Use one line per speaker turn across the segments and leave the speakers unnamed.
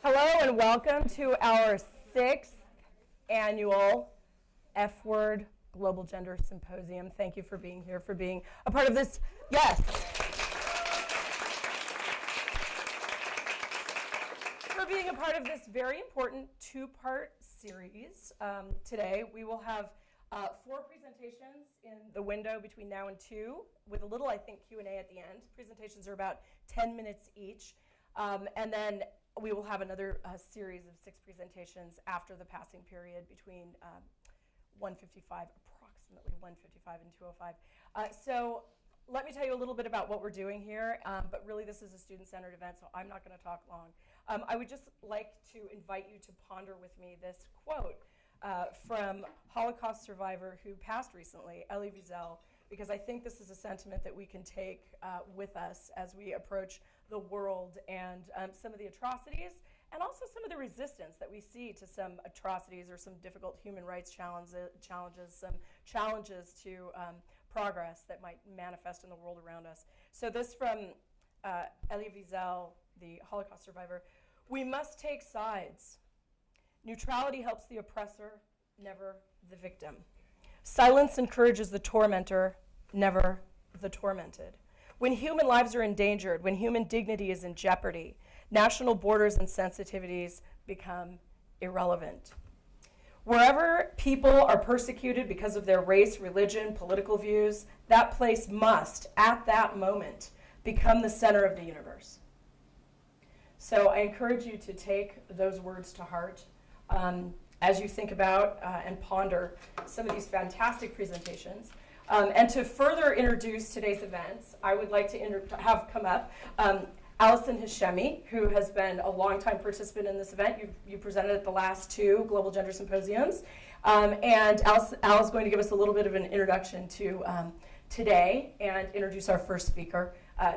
Hello and welcome to our 6th annual F-Word Global Gender Symposium. Thank you for being here, for being a part of this. Yes. For being a part of this very important two-part series. Today we will have 4 presentations in the window between now and 2 with a little, I think, Q&A at the end. Presentations are about 10 minutes each. And then we will have another series of 6 presentations after the passing period between 1:55, approximately 1:55 and 2:05. So let me tell you a little bit about what we're doing here, but really this is a student-centered event, so I'm not going to talk long. I would just like to invite you to ponder with me this quote from Holocaust survivor who passed recently, Elie Wiesel, because I think this is a sentiment that we can take with us as we approach the world and some of the atrocities and also some of the resistance that we see to some atrocities or some difficult human rights challenges, some challenges to progress that might manifest in the world around us. So this from Elie Wiesel, the Holocaust survivor: "We must take sides. Neutrality helps the oppressor, never the victim. Silence encourages the tormentor, never the tormented. When human lives are endangered, when human dignity is in jeopardy, national borders and sensitivities become irrelevant. Wherever people are persecuted because of their race, religion, political views, that place must, at that moment, become the center of the universe." So I encourage you to take those words to heart as you think about and ponder some of these fantastic presentations. And to further introduce today's events, I would like to have come up Allison Hashemi, who has been a longtime participant in this event. You presented at the last 2 Global Gender Symposiums. And Al is going to give us a little bit of an introduction to today and introduce our first speaker,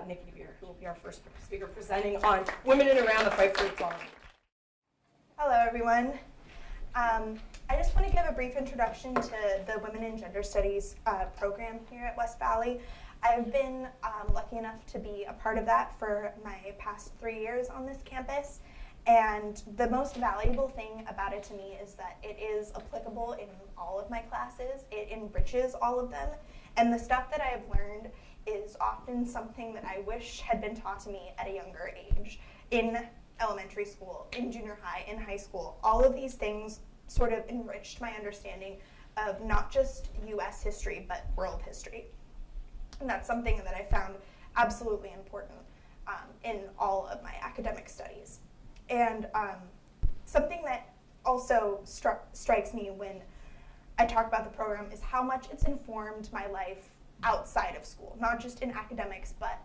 Nikki Beer, who will be our first speaker presenting on women in and around the fight for equality.
Hello, everyone. I just want to give a brief introduction to the Women in Gender Studies program here at West Valley. I've been lucky enough to be a part of that for my past 3 years on this campus, and the most valuable thing about it to me is that it is applicable in all of my classes. It enriches all of them, and the stuff that I've learned is often something that I wish had been taught to me at a younger age, in elementary school, in junior high, in high school. All of these things sort of enriched my understanding of not just US history, but world history. And that's something that I found absolutely important in all of my academic studies. And something that also strikes me when I talk about the program is how much it's informed my life outside of school, not just in academics, but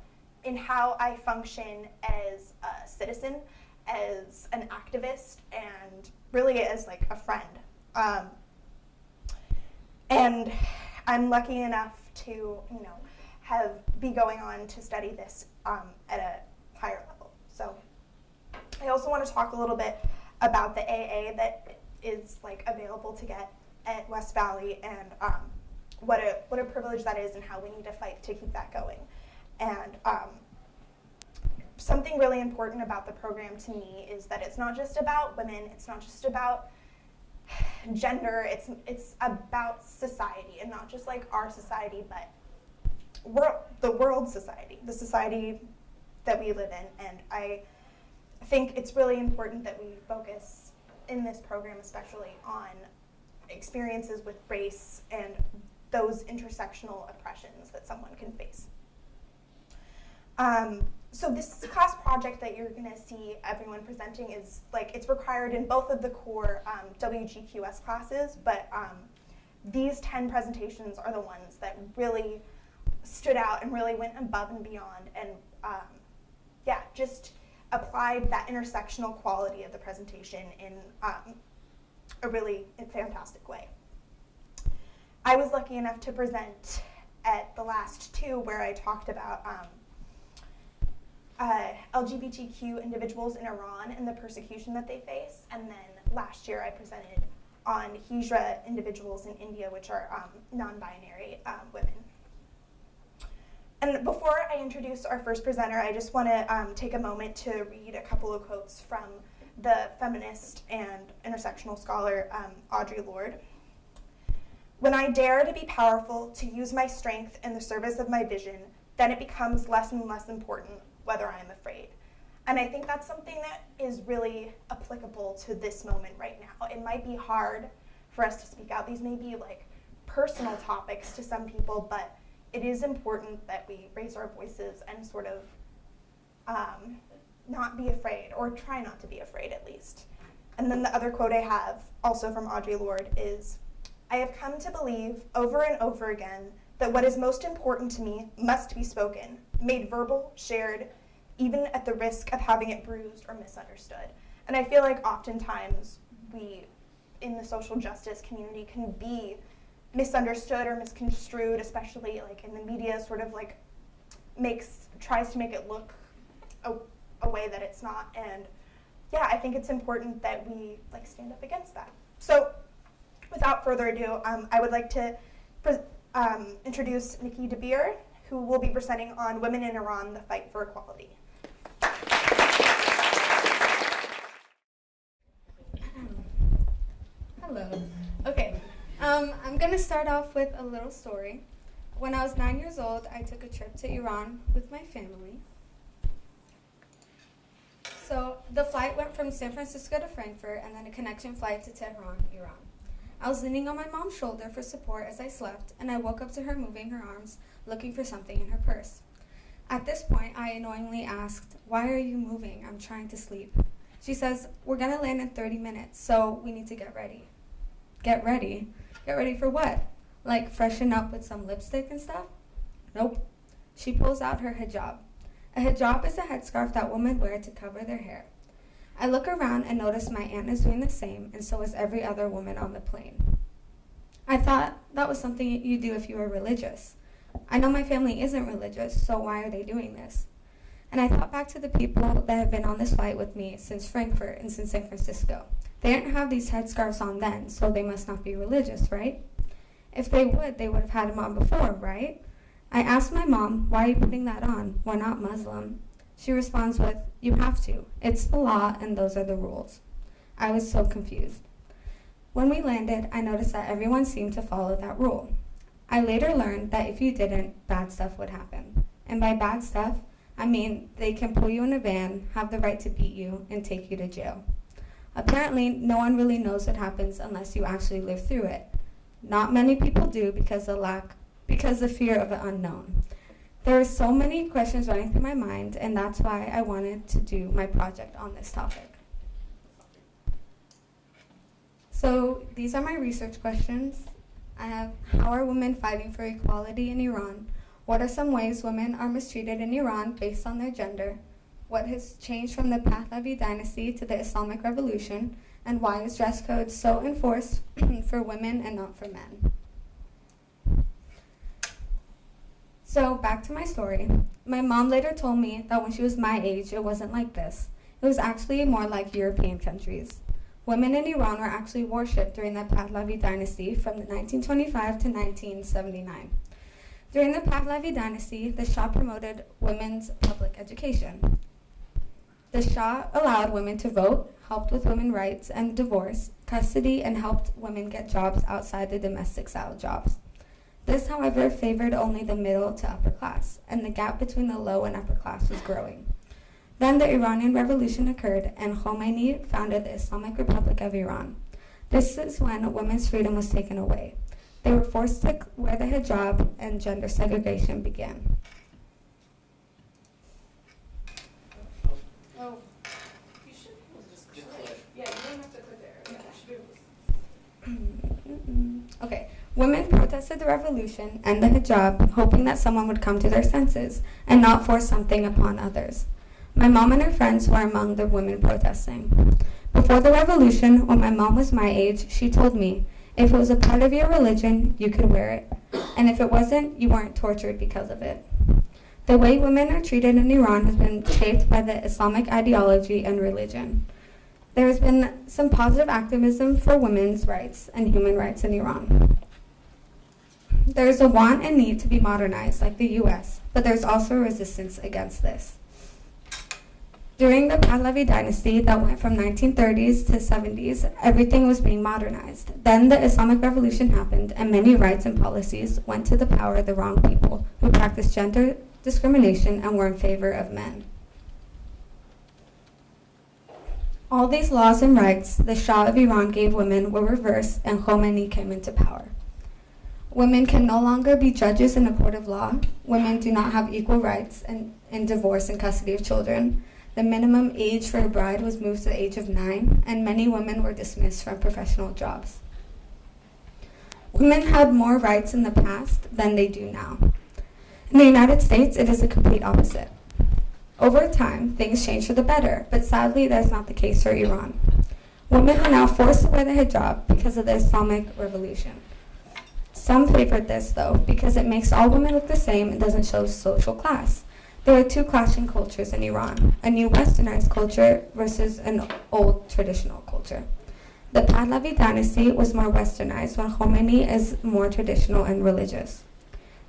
in how I function as a citizen, as an activist, and really as like a friend. And I'm lucky enough to, be going on to study this at a higher level. So I also want to talk a little bit about the AA that is available to get at West Valley, and what a privilege that is, and how we need to fight to keep that going. And something really important about the program to me is that it's not just about women, it's not just about gender, it's about society, and not just our society, but the world society, the society that we live in. And I think it's really important that we focus in this program especially on experiences with race and those intersectional oppressions that someone can face. So this class project that you're going to see everyone presenting is it's required in both of the core WGQS classes, but these 10 presentations are the ones that really stood out and really went above and beyond, and just applied that intersectional quality of the presentation in a really fantastic way. I was lucky enough to present at the last 2 where I talked about LGBTQ individuals in Iran and the persecution that they face, and then last year I presented on Hijra individuals in India, which are non-binary women. And before I introduce our first presenter, I just want to take a moment to read a couple of quotes from the feminist and intersectional scholar Audre Lorde. When I dare to be powerful, to use my strength in the service of my vision, then it becomes less and less important whether I am afraid. And I think that's something that is really applicable to this moment right now. It might be hard for us to speak out. These may be like personal topics to some people, but it is important that we raise our voices and sort of not be afraid, or try not to be afraid at least. And then the other quote I have, also from Audre Lorde, is, "I have come to believe over and over again that what is most important to me must be spoken, made verbal, shared, even at the risk of having it bruised or misunderstood." And I feel like oftentimes we, in the social justice community, can be misunderstood or misconstrued, especially like in the media, sort of like tries to make it look a way that it's not. And yeah, I think it's important that we like stand up against that. So without further ado, I would like to introduce Nikki DeBeer, who will be presenting on Women in Iran, the Fight for Equality.
Hello. Okay. I'm going to start off with a little story. When I was 9 years old, I took a trip to Iran with my family. So the flight went from San Francisco to Frankfurt and then a connection flight to Tehran, Iran. I was leaning on my mom's shoulder for support as I slept, and I woke up to her moving her arms, looking for something in her purse. At this point, I annoyingly asked, "Why are you moving? I'm trying to sleep." She says, "We're going to land in 30 minutes, so we need to get ready." Get ready? Get ready for what? Like freshen up with some lipstick and stuff? Nope. She pulls out her hijab. A hijab is a headscarf that women wear to cover their hair. I look around and notice my aunt is doing the same, and so is every other woman on the plane. I thought that was something you do if you were religious. I know my family isn't religious, so why are they doing this? And I thought back to the people that have been on this flight with me since Frankfurt and since San Francisco. They didn't have these headscarves on then, so they must not be religious, right? If they would have had them on before, right? I asked my mom, "Why are you putting that on? We're not Muslim." She responds with, "You have to. It's the law, and those are the rules." I was so confused. When we landed, I noticed that everyone seemed to follow that rule. I later learned that if you didn't, bad stuff would happen. And by bad stuff, I mean they can pull you in a van, have the right to beat you, and take you to jail. Apparently, no one really knows what happens unless you actually live through it. Not many people do because the fear of the unknown. There are so many questions running through my mind, and that's why I wanted to do my project on this topic. So these are my research questions. I have, how are women fighting for equality in Iran? What are some ways women are mistreated in Iran based on their gender? What has changed from the Pahlavi dynasty to the Islamic Revolution? And why is dress code so enforced for women and not for men? So back to my story. My mom later told me that when she was my age, it wasn't like this. It was actually more like European countries. Women in Iran were actually worshipped during the Pahlavi dynasty from 1925 to 1979. During the Pahlavi dynasty, the Shah promoted women's public education. The Shah allowed women to vote, helped with women's rights and divorce, custody, and helped women get jobs outside the domestic-style jobs. This, however, favored only the middle to upper class, and the gap between the low and upper class was growing. Then the Iranian Revolution occurred, and Khomeini founded the Islamic Republic of Iran. This is when women's freedom was taken away. They were forced to wear the hijab, and gender segregation began.
Oh, you should just click. Yeah, you don't have to click there. Yeah, you should be
Okay. Women protested the revolution and the hijab, hoping that someone would come to their senses and not force something upon others. My mom and her friends were among the women protesting. Before the revolution, when my mom was my age, she told me, if it was a part of your religion, you could wear it. And if it wasn't, you weren't tortured because of it. The way women are treated in Iran has been shaped by the Islamic ideology and religion. There has been some positive activism for women's rights and human rights in Iran. There is a want and need to be modernized, like the US, but there's also resistance against this. During the Pahlavi dynasty that went from 1930s to 70s, everything was being modernized. Then the Islamic Revolution happened, and many rights and policies went to the power of the wrong people who practiced gender discrimination and were in favor of men. All these laws and rights the Shah of Iran gave women were reversed, and Khomeini came into power. Women can no longer be judges in a court of law. Women do not have equal rights in divorce and custody of children. The minimum age for a bride was moved to the age of 9, and many women were dismissed from professional jobs. Women had more rights in the past than they do now. In the United States, it is the complete opposite. Over time, things changed for the better, but sadly, that is not the case for Iran. Women are now forced to wear the hijab because of the Islamic Revolution. Some favored this, though, because it makes all women look the same and doesn't show social class. There are two clashing cultures in Iran, a new westernized culture versus an old traditional culture. The Pahlavi dynasty was more westernized, while Khomeini is more traditional and religious.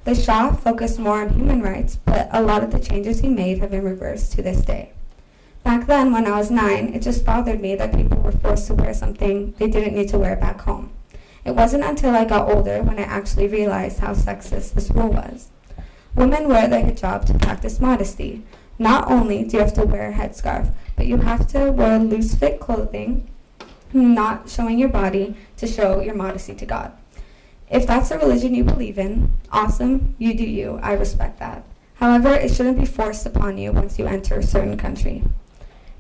The Shah focused more on human rights, but a lot of the changes he made have been reversed to this day. Back then, when I was 9, it just bothered me that people were forced to wear something they didn't need to wear back home. It wasn't until I got older when I actually realized how sexist this rule was. Women wear the hijab to practice modesty. Not only do you have to wear a headscarf, but you have to wear loose-fit clothing, not showing your body, to show your modesty to God. If that's the religion you believe in, awesome, you do you, I respect that. However, it shouldn't be forced upon you once you enter a certain country.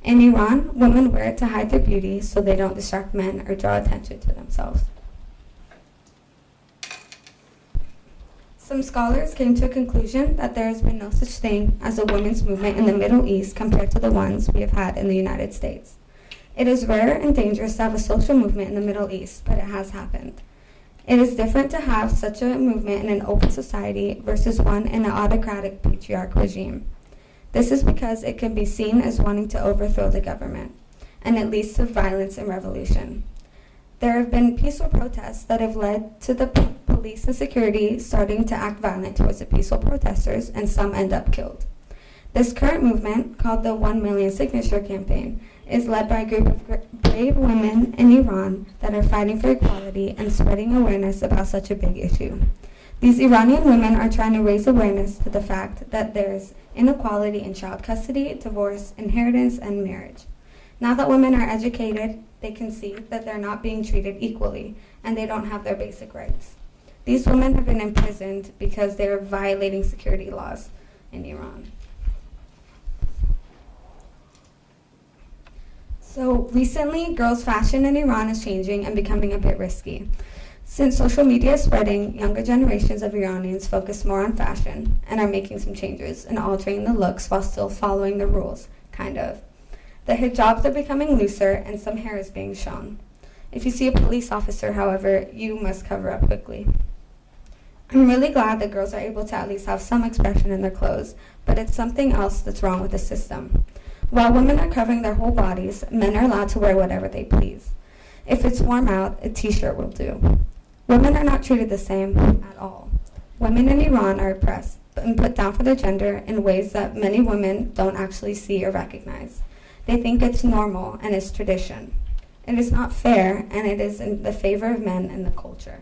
In Iran, women wear it to hide their beauty so they don't distract men or draw attention to themselves. Some scholars came to a conclusion that there has been no such thing as a women's movement in the Middle East compared to the ones we have had in the United States. It is rare and dangerous to have a social movement in the Middle East, but it has happened. It is different to have such a movement in an open society versus one in an autocratic patriarch regime. This is because it can be seen as wanting to overthrow the government, and it leads to violence and revolution. There have been peaceful protests that have led to the police and security starting to act violent towards the peaceful protesters, and some end up killed. This current movement, called the 1 Million Signature Campaign, is led by a group of brave women in Iran that are fighting for equality and spreading awareness about such a big issue. These Iranian women are trying to raise awareness to the fact that there is inequality in child custody, divorce, inheritance, and marriage. Now that women are educated, they can see that they're not being treated equally, and they don't have their basic rights. These women have been imprisoned because they are violating security laws in Iran. So recently, girls' fashion in Iran is changing and becoming a bit risky. Since social media is spreading, younger generations of Iranians focus more on fashion and are making some changes and altering the looks while still following the rules, kind of. The hijabs are becoming looser and some hair is being shown. If you see a police officer, however, you must cover up quickly. I'm really glad that girls are able to at least have some expression in their clothes, but it's something else that's wrong with the system. While women are covering their whole bodies, men are allowed to wear whatever they please. If it's warm out, a t-shirt will do. Women are not treated the same at all. Women in Iran are oppressed and put down for their gender in ways that many women don't actually see or recognize. They think it's normal and it's tradition. It is not fair, and it is in the favor of men in the culture.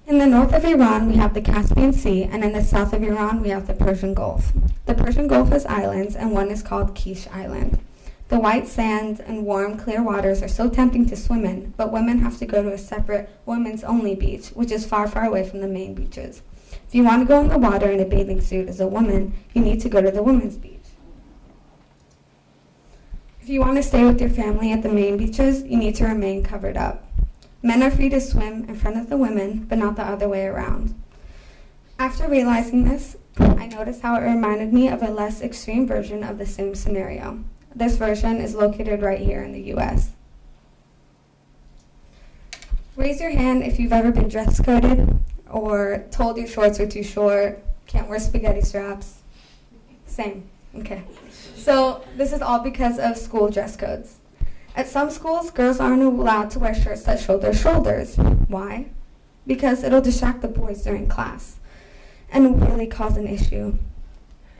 In the north of Iran, we have the Caspian Sea, and in the south of Iran, we have the Persian Gulf. The Persian Gulf has islands, and one is called Kish Island. The white sand and warm, clear waters are so tempting to swim in, but women have to go to a separate women's-only beach, which is far, far away from the main beaches. If you want to go in the water in a bathing suit as a woman, you need to go to the women's beach. If you want to stay with your family at the main beaches, you need to remain covered up. Men are free to swim in front of the women, but not the other way around. After realizing this, I noticed how it reminded me of a less extreme version of the same scenario. This version is located right here in the US. Raise your hand if you've ever been dress coded or told your shorts are too short, can't wear spaghetti straps. Same, okay. So this is all because of school dress codes. At some schools, girls aren't allowed to wear shirts that show their shoulders. Why? Because it'll distract the boys during class. and really cause an issue.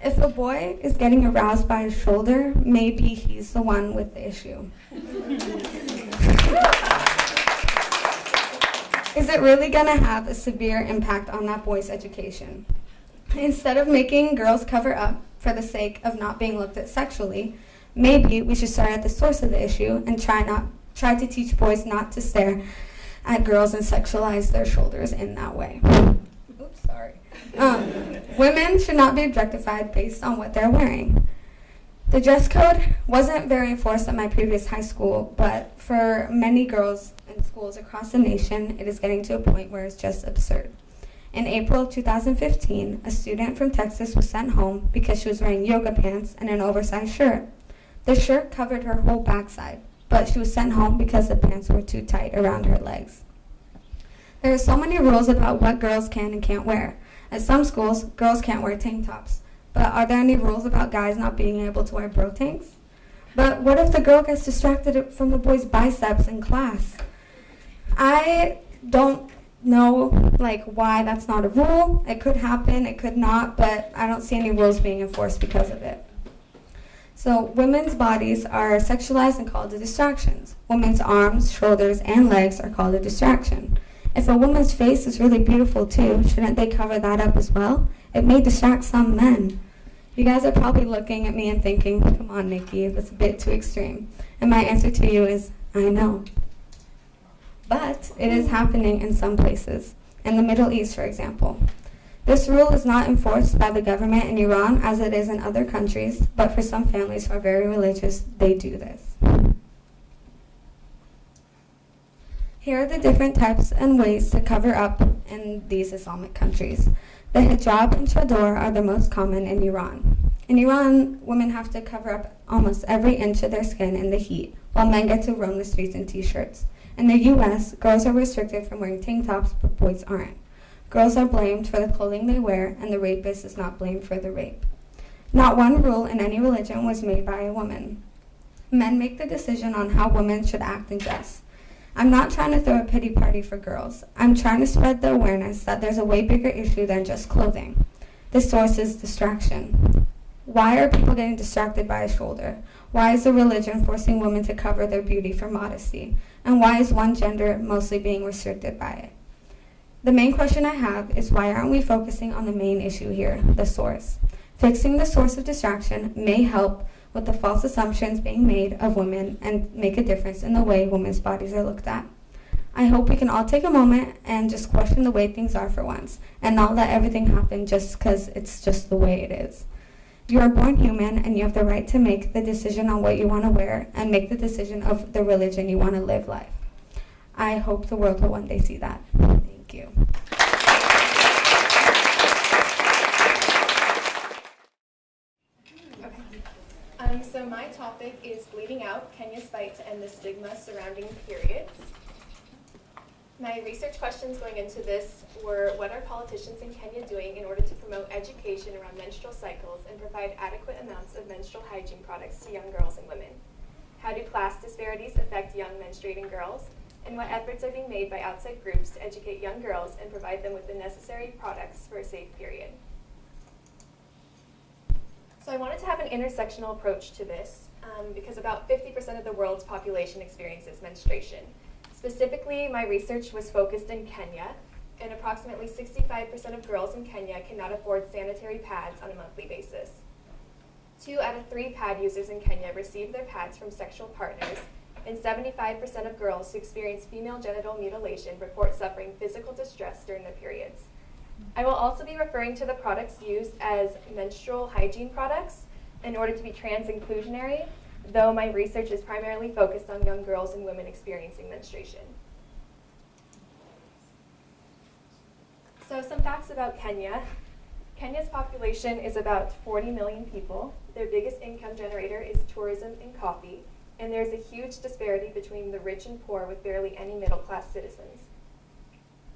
If a boy is getting aroused by his shoulder, maybe he's the one with the issue. Is it really going to have a severe impact on that boy's education? Instead of making girls cover up for the sake of not being looked at sexually, maybe we should start at the source of the issue and try to teach boys not to stare at girls and sexualize their shoulders in that way. Oops, sorry. Women should not be objectified based on what they're wearing. The dress code wasn't very enforced at my previous high school, but for many girls in schools across the nation, it is getting to a point where it's just absurd. In April of 2015, a student from Texas was sent home because she was wearing yoga pants and an oversized shirt. The shirt covered her whole backside, but she was sent home because the pants were too tight around her legs. There are so many rules about what girls can and can't wear. At some schools, girls can't wear tank tops. But are there any rules about guys not being able to wear bro tanks? But what if the girl gets distracted from the boy's biceps in class? I don't know why that's not a rule. It could happen, it could not, but I don't see any rules being enforced because of it. So women's bodies are sexualized and called a distractions. Women's arms, shoulders, and legs are called a distraction. If a woman's face is really beautiful too, shouldn't they cover that up as well? It may distract some men. You guys are probably looking at me and thinking, come on, Nikki, that's a bit too extreme. And my answer to you is, I know. But it is happening in some places. In the Middle East, for example. This rule is not enforced by the government in Iran as it is in other countries, but for some families who are very religious, they do this. Here are the different types and ways to cover up in these Islamic countries. The hijab and chador are the most common in Iran. In Iran, women have to cover up almost every inch of their skin in the heat, while men get to roam the streets in t-shirts. In the US, girls are restricted from wearing tank tops, but boys aren't. Girls are blamed for the clothing they wear, and the rapist is not blamed for the rape. Not one rule in any religion was made by a woman. Men make the decision on how women should act and dress. I'm not trying to throw a pity party for girls. I'm trying to spread the awareness that there's a way bigger issue than just clothing. The source is distraction. Why are people getting distracted by a shoulder? Why is the religion forcing women to cover their beauty for modesty? And why is one gender mostly being restricted by it? The main question I have is why aren't we focusing on the main issue here, the source? Fixing the source of distraction may help with the false assumptions being made of women and make a difference in the way women's bodies are looked at. I hope we can all take a moment and just question the way things are for once, and not let everything happen just because it's just the way it is. You are born human, and you have the right to make the decision on what you want to wear and make the decision of the religion you want to live life. I hope the world will one day see that. Thank you.
So my topic is Bleeding Out, Kenya's Fight to End the Stigma Surrounding Periods. My research questions going into this were, what are politicians in Kenya doing in order to promote education around menstrual cycles and provide adequate amounts of menstrual hygiene products to young girls and women? How do class disparities affect young menstruating girls? And what efforts are being made by outside groups to educate young girls and provide them with the necessary products for a safe period? So I wanted to have an intersectional approach to this because about 50% of the world's population experiences menstruation. Specifically, my research was focused in Kenya, and approximately 65% of girls in Kenya cannot afford sanitary pads on a monthly basis. 2 out of 3 pad users in Kenya receive their pads from sexual partners, and 75% of girls who experience female genital mutilation report suffering physical distress during their periods. I will also be referring to the products used as menstrual hygiene products in order to be trans-inclusionary, though my research is primarily focused on young girls and women experiencing menstruation. So some facts about Kenya. Kenya's population is about 40 million people. Their biggest income generator is tourism and coffee, and there's a huge disparity between the rich and poor with barely any middle-class citizens.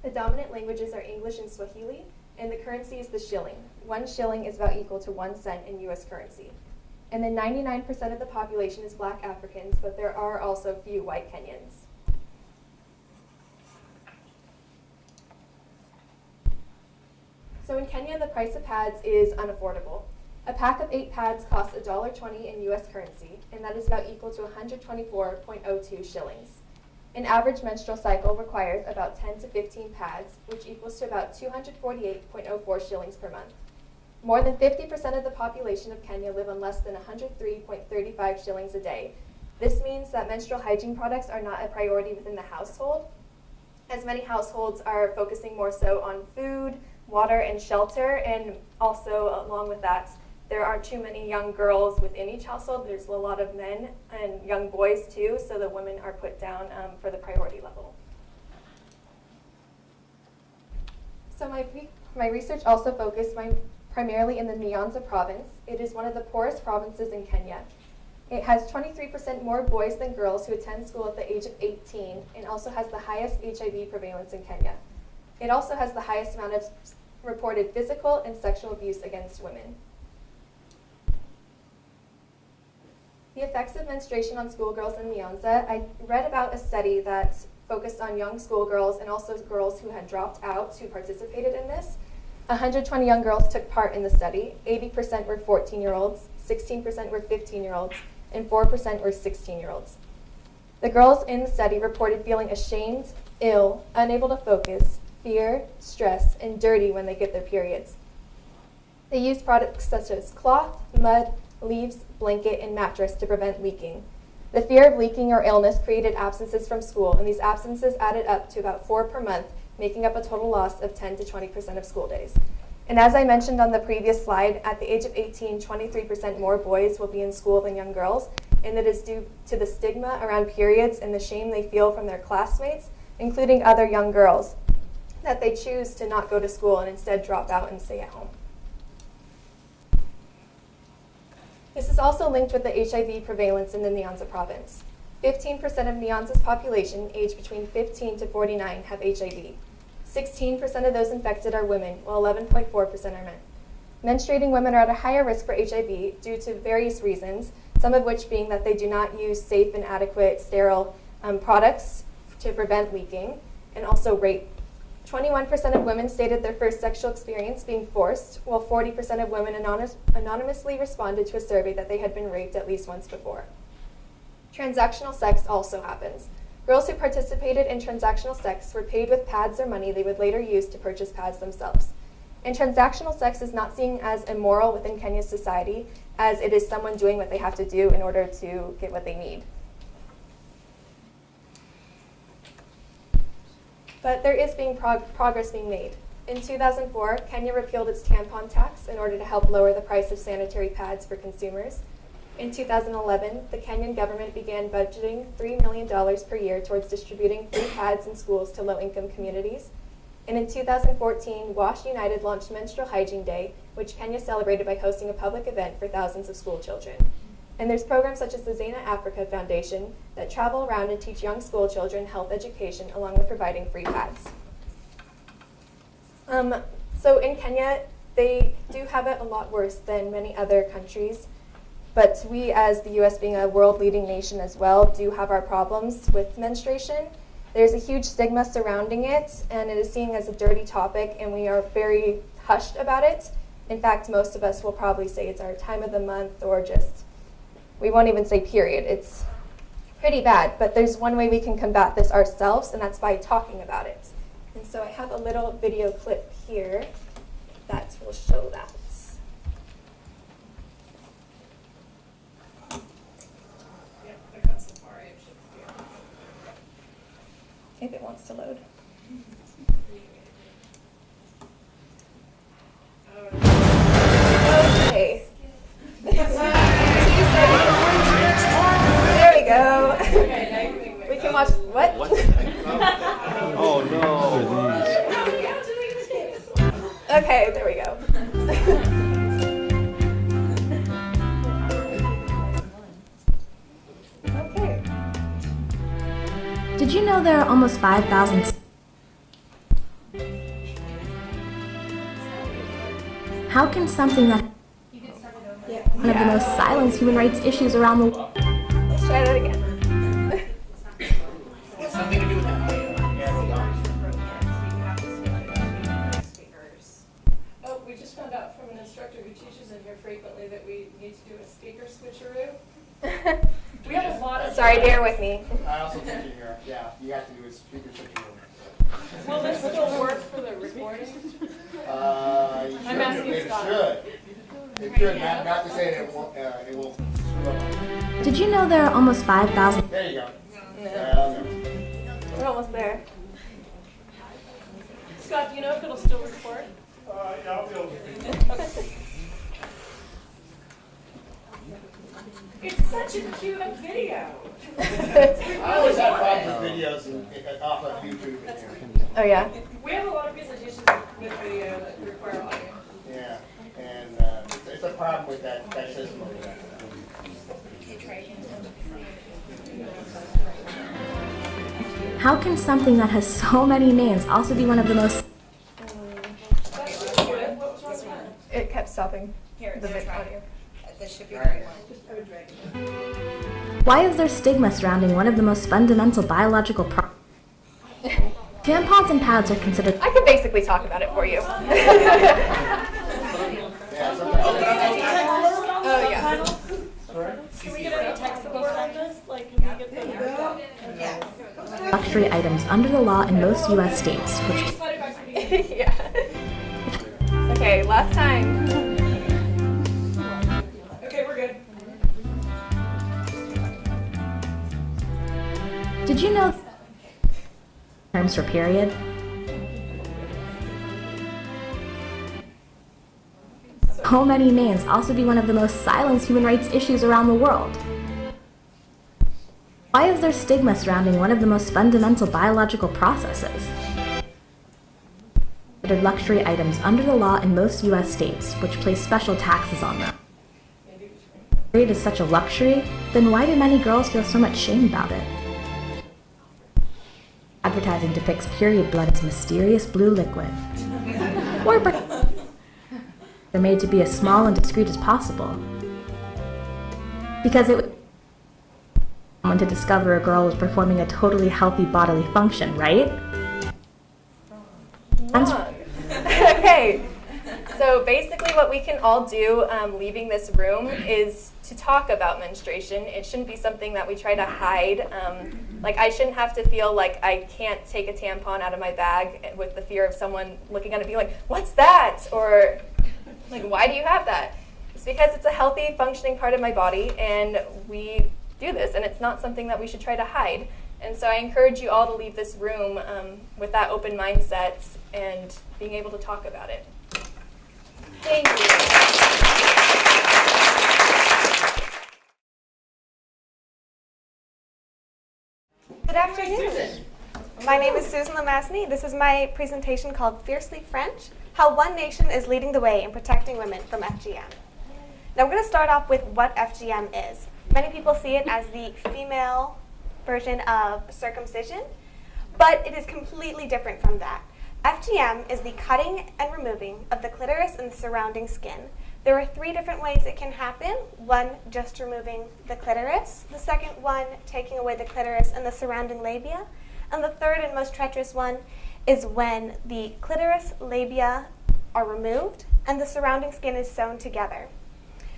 The dominant languages are English and Swahili, and the currency is the shilling. 1 shilling is about equal to 1 cent in US currency. And then 99% of the population is Black Africans, but there are also few white Kenyans. So in Kenya, the price of pads is unaffordable. A pack of 8 pads costs $1.20 in US currency, and that is about equal to 124.02 shillings. An average menstrual cycle requires about 10 to 15 pads, which equals to about 248.04 shillings per month. More than 50% of the population of Kenya live on less than 103.35 shillings a day. This means that menstrual hygiene products are not a priority within the household, as many households are focusing more so on food, water, and shelter, and also along with that, there aren't too many young girls within each household. There's a lot of men and young boys too, so the women are put down for the priority level. So my research also focused primarily in the Nyanza province. It is one of the poorest provinces in Kenya. It has 23% more boys than girls who attend school at the age of 18 and also has the highest HIV prevalence in Kenya. It also has the highest amount of reported physical and sexual abuse against women. The effects of menstruation on schoolgirls in Nyanza. I read about a study that focused on young schoolgirls and also girls who had dropped out who participated in this. 120 young girls took part in the study. 80% were 14-year-olds, 16% were 15-year-olds, and 4% were 16-year-olds. The girls in the study reported feeling ashamed, ill, unable to focus, fear, stress, and dirty when they get their periods. They used products such as cloth, mud, leaves, blanket, and mattress to prevent leaking. The fear of leaking or illness created absences from school, and these absences added up to about 4 per month, making up a total loss of 10 to 20% of school days. And as I mentioned on the previous slide, at the age of 18, 23% more boys will be in school than young girls, and it is due to the stigma around periods and the shame they feel from their classmates, including other young girls, that they choose to not go to school and instead drop out and stay at home. This is also linked with the HIV prevalence in the Nyanza province. 15% of Nyanza's population, aged between 15 to 49, have HIV. 16% of those infected are women, while 11.4% are men. Menstruating women are at a higher risk for HIV due to various reasons, some of which being that they do not use safe and adequate sterile products to prevent leaking, and also rape. 21% of women stated their first sexual experience being forced, while 40% of women anonymously responded to a survey that they had been raped at least once before. Transactional sex also happens. Girls who participated in transactional sex were paid with pads or money they would later use to purchase pads themselves. And transactional sex is not seen as immoral within Kenya's society, as it is someone doing what they have to do in order to get what they need. But there is progress being made. In 2004, Kenya repealed its tampon tax in order to help lower the price of sanitary pads for consumers. In 2011, the Kenyan government began budgeting $3 million per year towards distributing free pads in schools to low-income communities. And in 2014, WASH United launched Menstrual Hygiene Day, which Kenya celebrated by hosting a public event for thousands of school children. And there's programs such as the Zena Africa Foundation that travel around and teach young school children health education along with providing free pads. So in Kenya, they do have it a lot worse than many other countries. But we, as the US being a world-leading nation as well, do have our problems with menstruation. There's a huge stigma surrounding it, and it is seen as a dirty topic, and we are very hushed about it. In fact, most of us will probably say it's our time of the month, or just, we won't even say period. It's pretty bad, but there's one way we can combat this ourselves, and that's by talking about it. And so I have a little video clip here that will show that. If it wants to load. Okay. There we go. We can watch, what?
Oh no.
Okay, there we go. Okay.
Did you know there are almost 5,000? How can something that one of the most silenced human rights issues around the world?
Let's try that again.
It's something to do with the
we just found out from an instructor who teaches in here frequently that we need to do a speaker switcheroo. We have a lot of...
Sorry, bear with me.
I also teach in here. Yeah, you have to do a speaker switcheroo.
Will this still work for the recording?
I'm
asking
it
Scott.
should. It should. Not to say that it won't screw up.
Did you know there are almost 5,000?
There you go.
We're almost there.
Scott, do you know if it'll still record?
Yeah, I'll be able to.
It's such a cute video.
I always have problems with videos off of YouTube in here.
Oh, yeah?
We have a lot of presentations with video that require audio.
Yeah, and it's a problem with that system over there.
How can something that has so many names also be one of the most...
It kept stopping. The audio.
This should be
Right.
Why is there stigma surrounding one of the most fundamental biological Tampons and pads are considered...
I could basically talk about it for you.
Yeah, sometimes.
Oh, yeah.
Can we get any text support on this? Like, can we get the...
luxury items under the law in most U.S. states, which...
Slide it back to the...
Yeah. Okay, last time.
Okay, we're good.
Did you know terms for period? So many names also be one of the most silenced human rights issues around the world. Why is there stigma surrounding one of the most fundamental biological processes? Considered luxury items under the law in most U.S. states, which place special taxes on them. Period is such a luxury, then why do many girls feel so much shame about it? Advertising depicts period blood as mysterious blue liquid. Or they're made to be as small and discreet as possible. Because it would someone to discover a girl was performing a totally healthy bodily function, right?
Okay, so basically what we can all do leaving this room is to talk about menstruation. It shouldn't be something that we try to hide. Like, I shouldn't have to feel like I can't take a tampon out of my bag with the fear of someone looking at it and being like, what's that? Or like, why do you have that? It's because it's a healthy, functioning part of my body, and we do this, and it's not something that we should try to hide. And so I encourage you all to leave this room with that open mindset and being able to talk about it. Thank you.
Good afternoon. My name is Susan Lemassny. This is my presentation called Fiercely French, How One Nation is Leading the Way in Protecting Women from FGM. Now we're going to start off with what FGM is. Many people see it as the female version of circumcision, but it is completely different from that. FGM is the cutting and removing of the clitoris and the surrounding skin. There are 3 different ways it can happen. One, just removing the clitoris. The second one, taking away the clitoris and the surrounding labia. And the third and most treacherous one is when the clitoris, labia are removed and the surrounding skin is sewn together.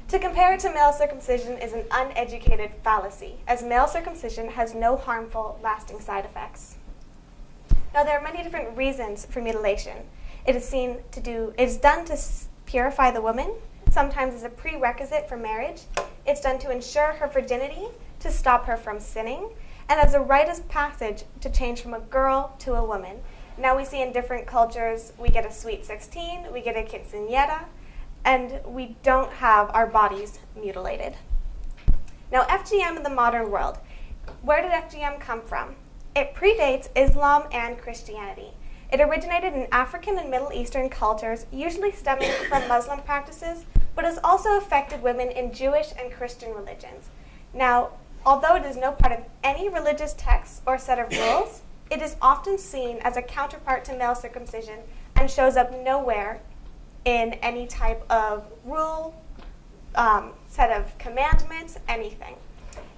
To compare it to male circumcision is an uneducated fallacy, as male circumcision has no harmful, lasting side effects. Now, there are many different reasons for mutilation. It is done to purify the woman, sometimes as a prerequisite for marriage. It's done to ensure her virginity, to stop her from sinning, and as a rite of passage to change from a girl to a woman. Now we see in different cultures, we get a sweet 16, we get a quinceañera, and we don't have our bodies mutilated. Now, FGM in the modern world. Where did FGM come from? It predates Islam and Christianity. It originated in African and Middle Eastern cultures, usually stemming from Muslim practices, but has also affected women in Jewish and Christian religions. Now, although it is no part of any religious text or set of rules, it is often seen as a counterpart to male circumcision and shows up nowhere in any type of rule, set of commandments, anything.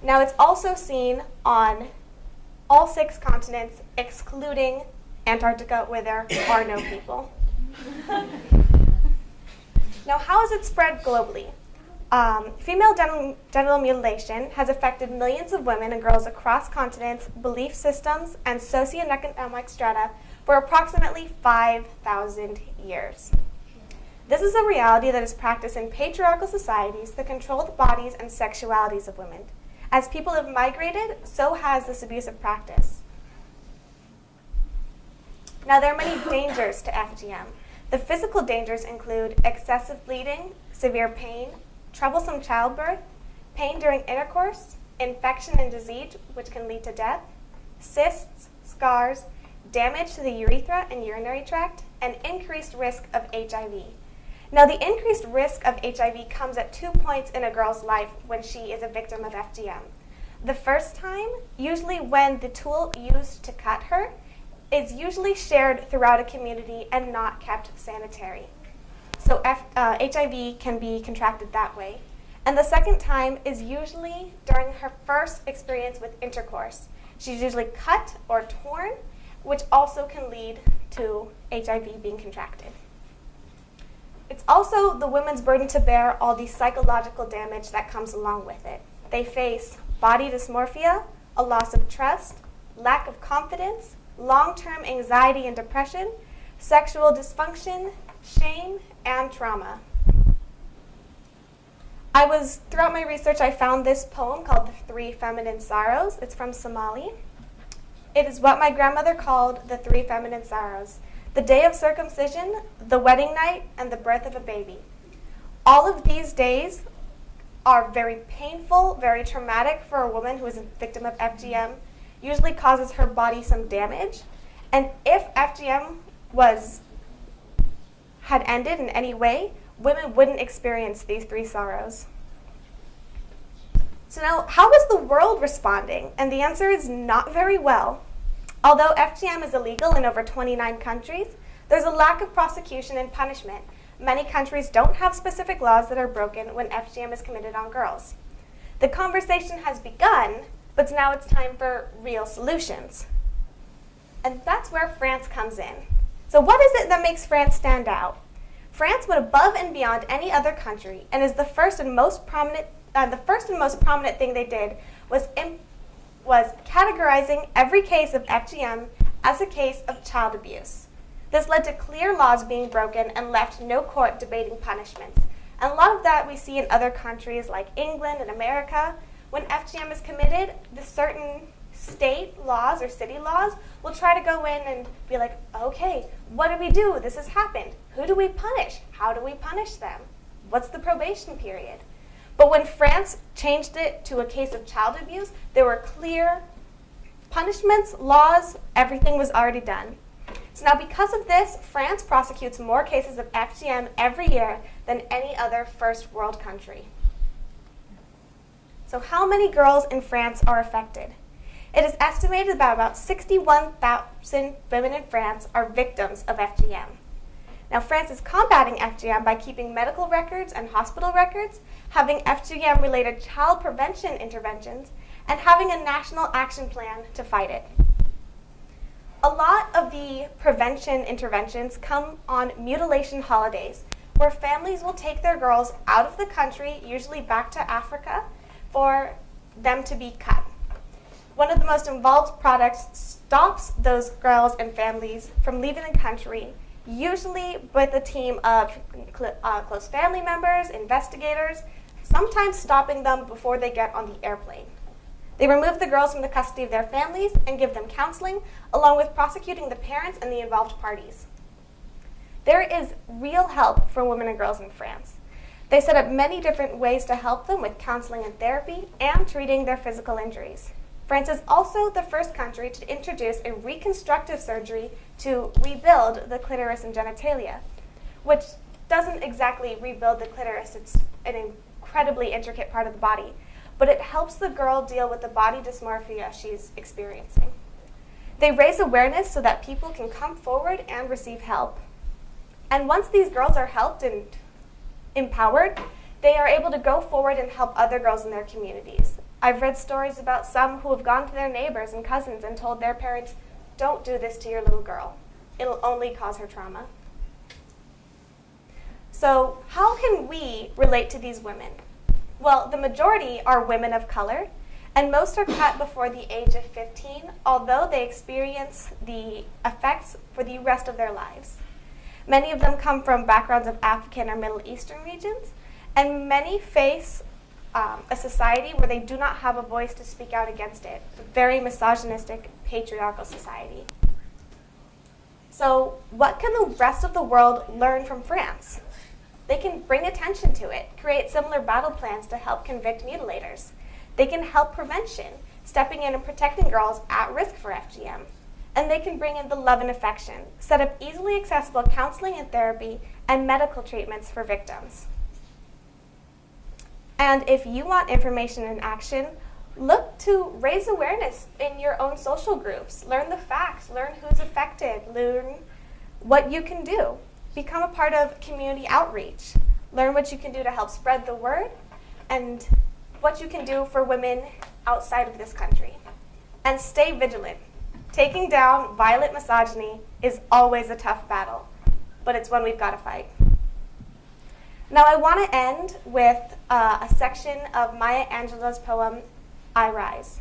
Now, it's also seen on all 6 continents, excluding Antarctica, where there are no people. Now, how has it spread globally? Female genital mutilation has affected millions of women and girls across continents, belief systems, and socioeconomic strata for approximately 5,000 years. This is a reality that is practiced in patriarchal societies that control the bodies and sexualities of women. As people have migrated, so has this abusive practice. Now, there are many dangers to FGM. The physical dangers include excessive bleeding, severe pain, troublesome childbirth, pain during intercourse, infection and disease, which can lead to death, cysts, scars, damage to the urethra and urinary tract, and increased risk of HIV. Now, the increased risk of HIV comes at 2 points in a girl's life when she is a victim of FGM. The first time, usually when the tool used to cut her, is usually shared throughout a community and not kept sanitary. So HIV can be contracted that way. And the second time is usually during her first experience with intercourse. She's usually cut or torn, which also can lead to HIV being contracted. It's also the women's burden to bear all the psychological damage that comes along with it. They face body dysmorphia, a loss of trust, lack of confidence, long-term anxiety and depression, sexual dysfunction, shame, and trauma. Throughout my research, I found this poem called The Three Feminine Sorrows. It's from Somali. It is what my grandmother called the three feminine sorrows: the day of circumcision, the wedding night, and the birth of a baby. All of these days are very painful, very traumatic for a woman who is a victim of FGM, usually causes her body some damage. And if FGM had ended in any way, women wouldn't experience these three sorrows. So now, how is the world responding? And the answer is not very well. Although FGM is illegal in over 29 countries, there's a lack of prosecution and punishment. Many countries don't have specific laws that are broken when FGM is committed on girls. The conversation has begun, but now it's time for real solutions. And that's where France comes in. So what is it that makes France stand out? France went above and beyond any other country and is the first and most prominent thing they did was categorizing every case of FGM as a case of child abuse. This led to clear laws being broken and left no court debating punishments. And a lot of that we see in other countries like England and America. When FGM is committed, the certain state laws or city laws will try to go in and be like, okay, what do we do? This has happened. Who do we punish? How do we punish them? What's the probation period? But when France changed it to a case of child abuse, there were clear punishments, laws, everything was already done. So now because of this, France prosecutes more cases of FGM every year than any other first world country. So how many girls in France are affected? It is estimated that about 61,000 women in France are victims of FGM. Now, France is combating FGM by keeping medical records and hospital records, having FGM-related child prevention interventions, and having a national action plan to fight it. A lot of the prevention interventions come on mutilation holidays, where families will take their girls out of the country, usually back to Africa, for them to be cut. One of the most involved products stops those girls and families from leaving the country, usually with a team of close family members, investigators, sometimes stopping them before they get on the airplane. They remove the girls from the custody of their families and give them counseling, along with prosecuting the parents and the involved parties. There is real help for women and girls in France. They set up many different ways to help them with counseling and therapy and treating their physical injuries. France is also the first country to introduce a reconstructive surgery to rebuild the clitoris and genitalia, which doesn't exactly rebuild the clitoris. It's an incredibly intricate part of the body, but it helps the girl deal with the body dysmorphia she's experiencing. They raise awareness so that people can come forward and receive help. And once these girls are helped and empowered, they are able to go forward and help other girls in their communities. I've read stories about some who have gone to their neighbors and cousins and told their parents, don't do this to your little girl. It'll only cause her trauma. So how can we relate to these women? Well, the majority are women of color, and most are cut before the age of 15, although they experience the effects for the rest of their lives. Many of them come from backgrounds of African or Middle Eastern regions, and many face a society where they do not have a voice to speak out against it, a very misogynistic, patriarchal society. So what can the rest of the world learn from France? They can bring attention to it, create similar battle plans to help convict mutilators. They can help prevention, stepping in and protecting girls at risk for FGM. And they can bring in the love and affection, set up easily accessible counseling and therapy, and medical treatments for victims. And if you want information and action, look to raise awareness in your own social groups. Learn the facts, learn who's affected, learn what you can do. Become a part of community outreach. Learn what you can do to help spread the word and what you can do for women outside of this country. And stay vigilant. Taking down violent misogyny is always a tough battle, but it's one we've got to fight. Now I want to end with a section of Maya Angelou's poem, I Rise,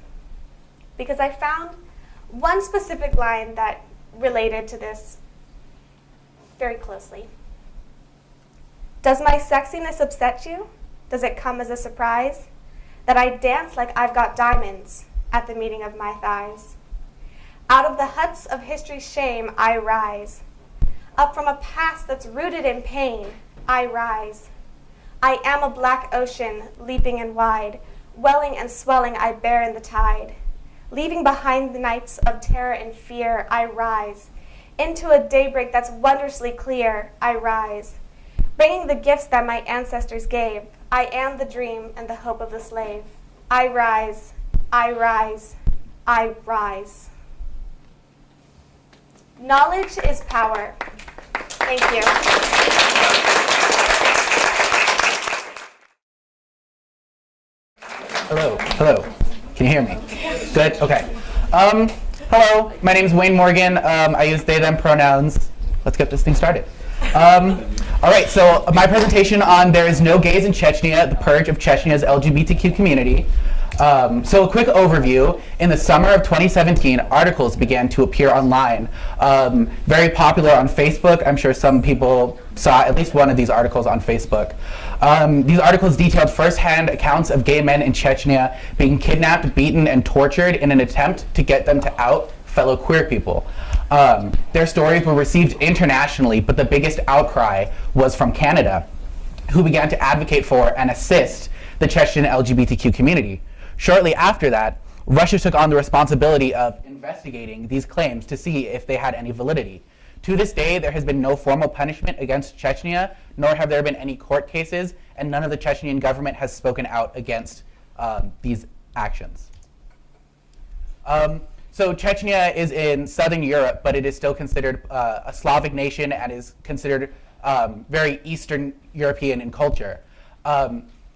because I found one specific line that related to this very closely. Does my sexiness upset you? Does it come as a surprise that I dance like I've got diamonds at the meeting of my thighs? Out of the huts of history's shame, I rise. Up from a past that's rooted in pain, I rise. I am a black ocean, leaping and wide, welling and swelling I bear in the tide. Leaving behind the nights of terror and fear, I rise. Into a daybreak that's wondrously clear, I rise. Bringing the gifts that my ancestors gave, I am the dream and the hope of the slave. I rise, I rise, I rise. Knowledge is power. Thank you.
Hello. Can you hear me? Good? Okay. Hello, my name is Wayne Morgan. I use they, them pronouns. Let's get this thing started. All right, so my presentation on There Is No Gays in Chechnya, the Purge of Chechnya's LGBTQ Community. So a quick overview. In the summer of 2017, articles began to appear online. Very popular on Facebook. I'm sure some people saw at least one of these articles on Facebook. These articles detailed firsthand accounts of gay men in Chechnya being kidnapped, beaten, and tortured in an attempt to get them to out fellow queer people. Their stories were received internationally, but the biggest outcry was from Canada, who began to advocate for and assist the Chechen LGBTQ community. Shortly after that, Russia took on the responsibility of investigating these claims to see if they had any validity. To this day, there has been no formal punishment against Chechnya, nor have there been any court cases, and none of the Chechnyan government has spoken out against these actions. So Chechnya is in southern Europe, but it is still considered a Slavic nation and is considered very Eastern European in culture.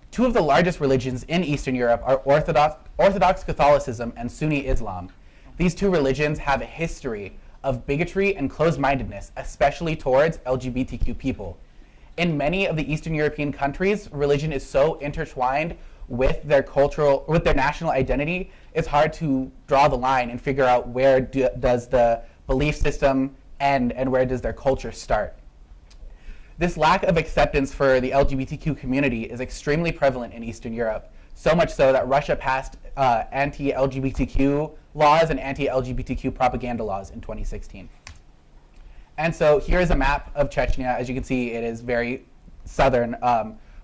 Two of the largest religions in Eastern Europe are Orthodox Catholicism and Sunni Islam. These two religions have a history of bigotry and closed-mindedness, especially towards LGBTQ people. In many of the Eastern European countries, religion is so intertwined with their national identity, it's hard to draw the line and figure out where does the belief system end and where does their culture start. This lack of acceptance for the LGBTQ community is extremely prevalent in Eastern Europe, so much so that Russia passed anti-LGBTQ laws and anti-LGBTQ propaganda laws in 2016. And so here's a map of Chechnya. As you can see, it is very southern,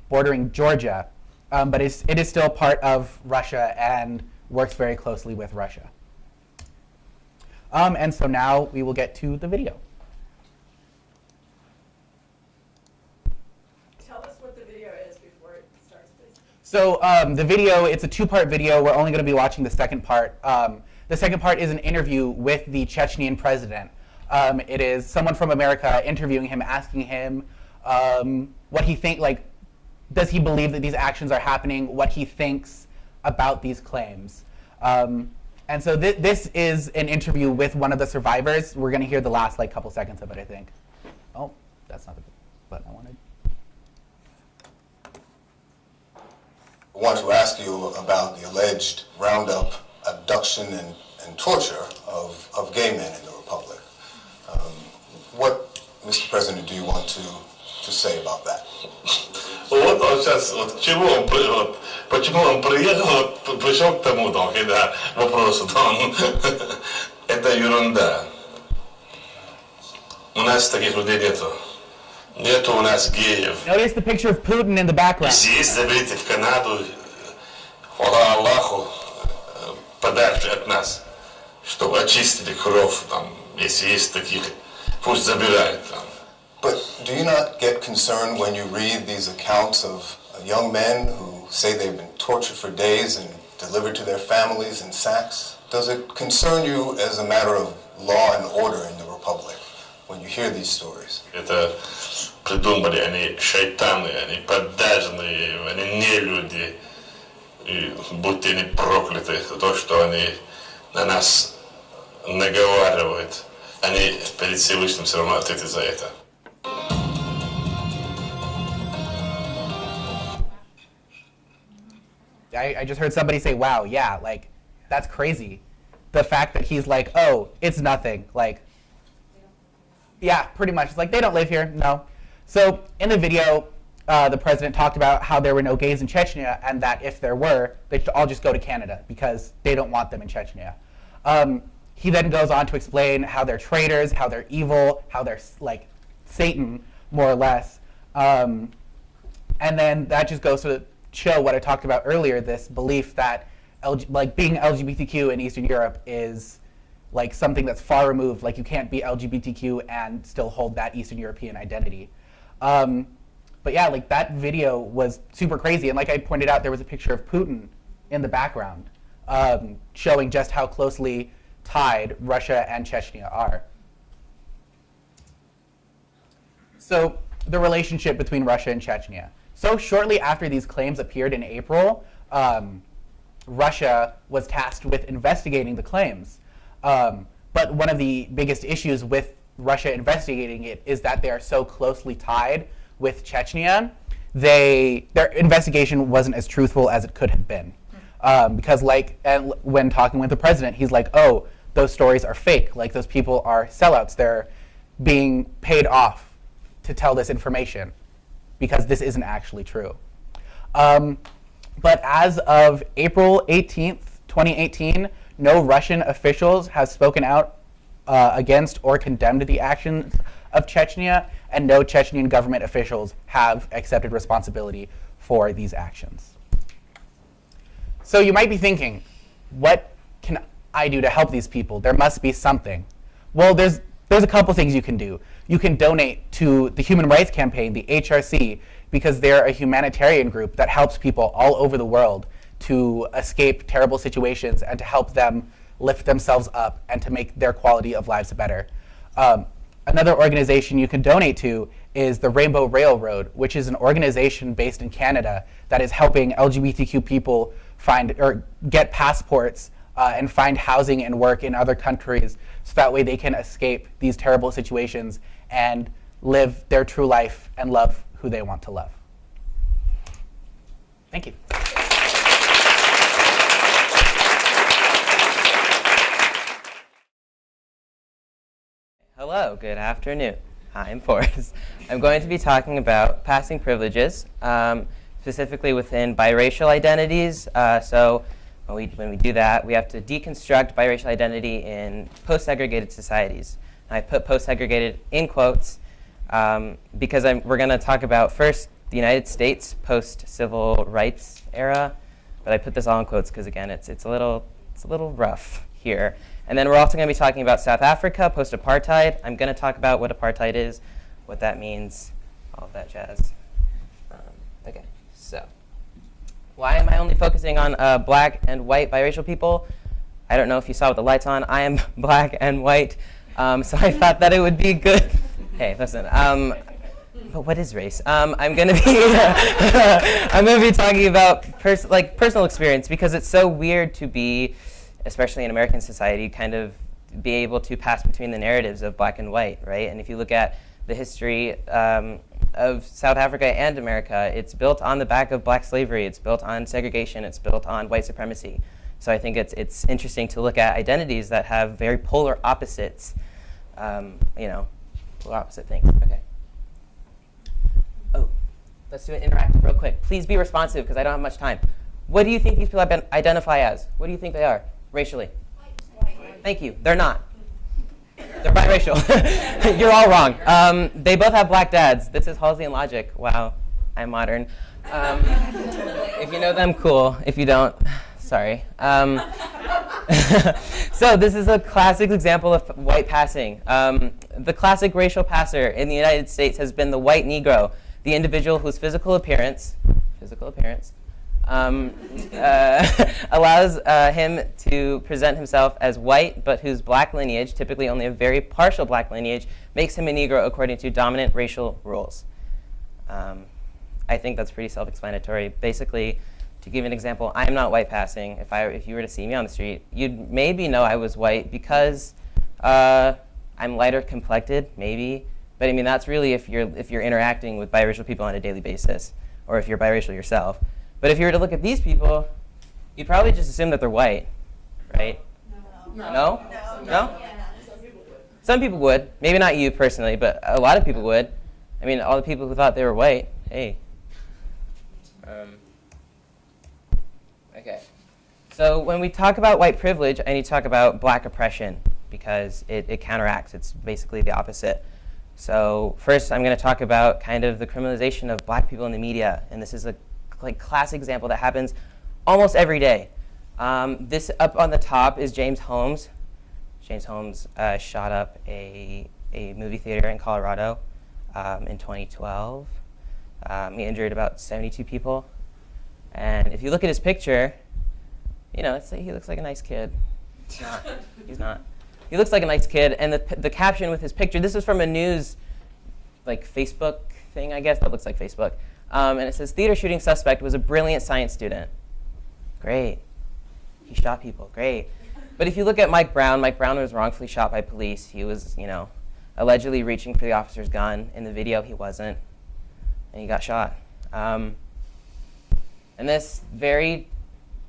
bordering Georgia, but it is still part of Russia and works very closely with Russia. And so now we will get to the video. So the video, it's a two-part video. We're only going to be watching the second part. The second part is an interview with the Chechnyan president. It is someone from America interviewing him, asking him what he thinks, like, does he believe that these actions are happening, what he thinks about these claims. And so this is an interview with one of the survivors. We're going to hear the last couple seconds of it, I think. Oh, that's not the button I wanted.
want to ask you about the alleged roundup, abduction, and torture of gay men in the Republic. What, Mr. President, do you want to say about that?
Вот он сейчас, вот к чему он, вот, почему он приехал, вот, пришел к тому, там, когда вопросу, там, это ерунда. У нас таких людей нету. Нету у нас геев.
Notice the picture of Putin in the background.
Если есть, заберите в Канаду, хвала Аллаху, подальше от нас, чтобы очистили кровь, там, если есть таких, пусть забирают там.
But do you not get concerned when you read these accounts of young men who say they've been tortured for days and delivered to their families in sacks? Does it concern you as a matter of law and order in the Republic when you hear these stories?
Это придумали они шайтаны, они поддажные, они не люди, и будьте они прокляты за то, что они на нас наговаривают. Они перед Всевышним все равно ответят за это.
I just heard somebody say, wow, yeah, like, that's crazy. The fact that he's like, oh, it's nothing. Like, yeah, pretty much. It's like, they don't live here. No. So in the video, the president talked about how there were no gays in Chechnya and that if there were, they should all just go to Canada because they don't want them in Chechnya. He then goes on to explain how they're traitors, how they're evil, how they're like Satan, more or less. And then that just goes to show what I talked about earlier, this belief that like being LGBTQ in Eastern Europe is like something that's far removed, like you can't be LGBTQ and still hold that Eastern European identity. But yeah, like that video was super crazy, and like I pointed out, there was a picture of Putin in the background, showing just how closely tied Russia and Chechnya are. So the relationship between Russia and Chechnya. So shortly after these claims appeared in April, Russia was tasked with investigating the claims. But one of the biggest issues with Russia investigating it is that they are so closely tied with Chechnya. Their investigation wasn't as truthful as it could have been. Because when talking with the president, he's like, oh, those stories are fake. Like those people are sellouts. They're being paid off to tell this information because this isn't actually true. But as of April 18th, 2018, no Russian officials have spoken out against or condemned the actions of Chechnya, and no Chechnyan government officials have accepted responsibility for these actions. So you might be thinking, what can I do to help these people? There must be something. Well, there's a couple things you can do. You can donate to the Human Rights Campaign, the HRC, because they're a humanitarian group that helps people all over the world to escape terrible situations and to help them lift themselves up and to make their quality of lives better. Another organization you can donate to is the Rainbow Railroad, which is an organization based in Canada that is helping LGBTQ people find or get passports and find housing and work in other countries so that way they can escape these terrible situations and live their true life and love who they want to love. Thank you.
Hello, good afternoon. Hi, I'm Forrest. I'm going to be talking about passing privileges, specifically within biracial identities. So when we do that, we have to deconstruct biracial identity in post-segregated societies. And I put post-segregated in quotes because we're going to talk about first the United States post-civil rights era, but I put this all in quotes because again, it's a little rough here. And then we're also going to be talking about South Africa post-apartheid. I'm going to talk about what apartheid is, what that means, all of that jazz. Okay, so why am I only focusing on black and white biracial people? I don't know if you saw with the lights on. I am black and white, so I thought that it would be good. Hey, listen. But what is race? I'm going to be talking about personal experience because it's so weird to be, especially in American society, kind of be able to pass between the narratives of black and white, right? And if you look at the history of South Africa and America, it's built on the back of black slavery. It's built on segregation. It's built on white supremacy. So I think it's interesting to look at identities that have very polar opposites, polar opposite things. Okay. Oh, let's do an interactive real quick. Please be responsive because I don't have much time. What do you think these people identify as? What do you think they are racially? White. Thank you. They're not. They're biracial. You're all wrong. They both have black dads. This is Halsey and Logic. Wow, I'm modern. If you know them, cool. If you don't, sorry. So this is a classic example of white passing. The classic racial passer in the United States has been the white Negro, the individual whose physical appearance allows him to present himself as white, but whose black lineage, typically only a very partial black lineage, makes him a Negro according to dominant racial rules. I think that's pretty self-explanatory. Basically, to give an example, I'm not white passing. If you were to see me on the street, you'd maybe know I was white because I'm lighter complected, maybe. But I mean, that's really if you're interacting with biracial people on a daily basis, or if you're biracial yourself. But if you were to look at these people, you'd probably just assume that they're white, right? No? Some people would. Maybe not you personally, but a lot of people would. I mean, all the people who thought they were white, hey. Okay. So when we talk about white privilege, I need to talk about black oppression because it counteracts. It's basically the opposite. So first, I'm going to talk about kind of the criminalization of black people in the media, and this is a classic example that happens almost every day. This up on the top is James Holmes. James Holmes shot up a movie theater in Colorado in 2012. He injured about 72 people. And if you look at his picture, he looks like a nice kid. He's not. He looks like a nice kid. And the caption with his picture, this is from a news, Facebook thing, I guess. That looks like Facebook. And it says, theater shooting suspect was a brilliant science student. Great. He shot people. Great. But if you look at Mike Brown was wrongfully shot by police. He was, allegedly reaching for the officer's gun. In the video, he wasn't. And he got shot. And this very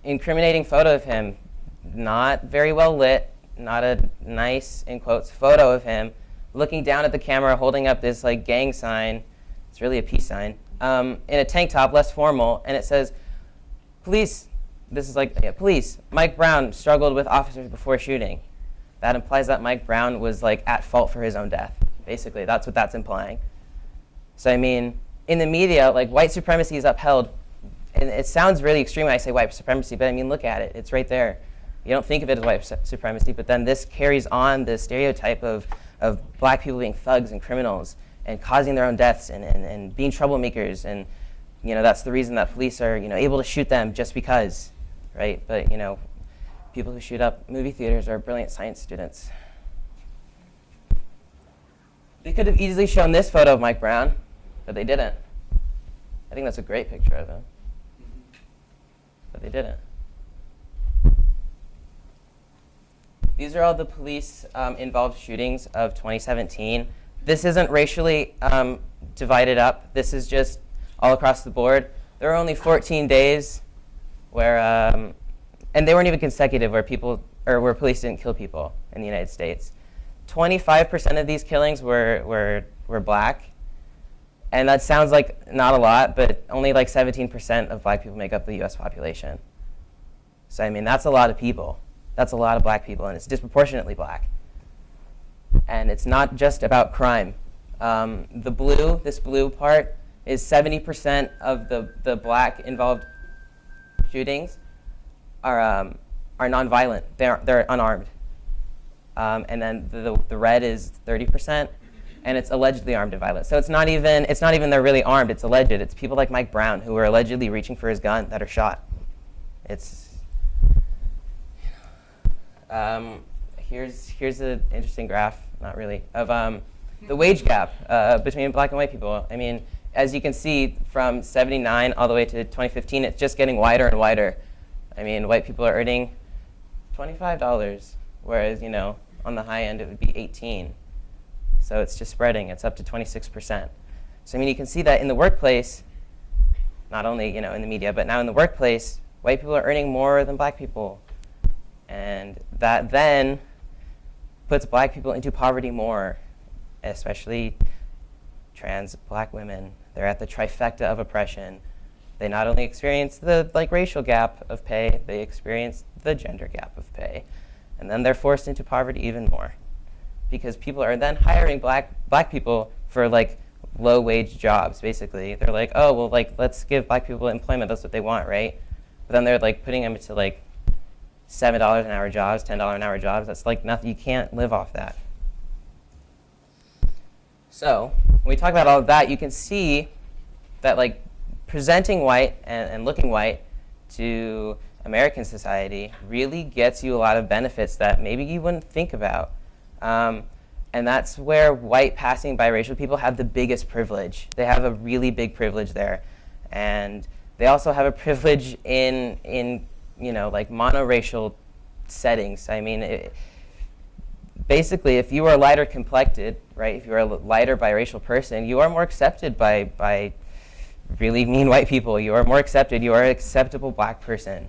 incriminating photo of him, not very well lit, not a nice, in quotes, photo of him, looking down at the camera, holding up this gang sign. It's really a peace sign. In a tank top, less formal, and it says, police, police, Mike Brown struggled with officers before shooting. That implies that Mike Brown was at fault for his own death. Basically, that's what that's implying. So I mean, in the media, white supremacy is upheld, and it sounds really extreme when I say white supremacy, but I mean, look at it, it's right there. You don't think of it as white supremacy, but then this carries on the stereotype of black people being thugs and criminals, and causing their own deaths and being troublemakers, and that's the reason that police are able to shoot them just because, right? But people who shoot up movie theaters are brilliant science students. They could have easily shown this photo of Mike Brown, but they didn't. I think that's a great picture of him, but they didn't. These are all the police involved shootings of 2017. This isn't racially divided up. This is just all across the board. There are only 14 days where, and they weren't even consecutive, where police didn't kill people in the United States. 25% of these killings were black, and that sounds like not a lot, but only 17% of black people make up the U.S. population. So I mean, that's a lot of people. That's a lot of black people, and it's disproportionately black. And it's not just about crime. This blue part is 70% of the black involved shootings are nonviolent. They're unarmed. And then the red is 30%, and it's allegedly armed and violent. So it's not even they're really armed. It's alleged. It's people like Mike Brown who are allegedly reaching for his gun that are shot. Here's an interesting graph, not really, of the wage gap between black and white people. I mean, as you can see, from 79 all the way to 2015, it's just getting wider and wider. I mean, white people are earning $25, whereas, on the high end, it would be 18. So it's just spreading. It's up to 26%. So I mean, you can see that in the workplace, not only in the media, but now in the workplace, white people are earning more than black people. And that then puts black people into poverty more, especially trans black women. They're at the trifecta of oppression. They not only experience the racial gap of pay, they experience the gender gap of pay. And then they're forced into poverty even more, because people are then hiring black people for low wage jobs, basically. They're like, oh, well, let's give black people employment, that's what they want, right? But then they're putting them into $7 an hour jobs, $10 an hour jobs. That's nothing, you can't live off that. So when we talk about all of that, you can see that presenting white and looking white to American society really gets you a lot of benefits that maybe you wouldn't think about. And that's where white passing biracial people have the biggest privilege. They have a really big privilege there. And they also have a privilege in monoracial settings. I mean, basically, if you are lighter complected, right, if you're a lighter biracial person, you are more accepted by really mean white people. You are more accepted. You are an acceptable black person.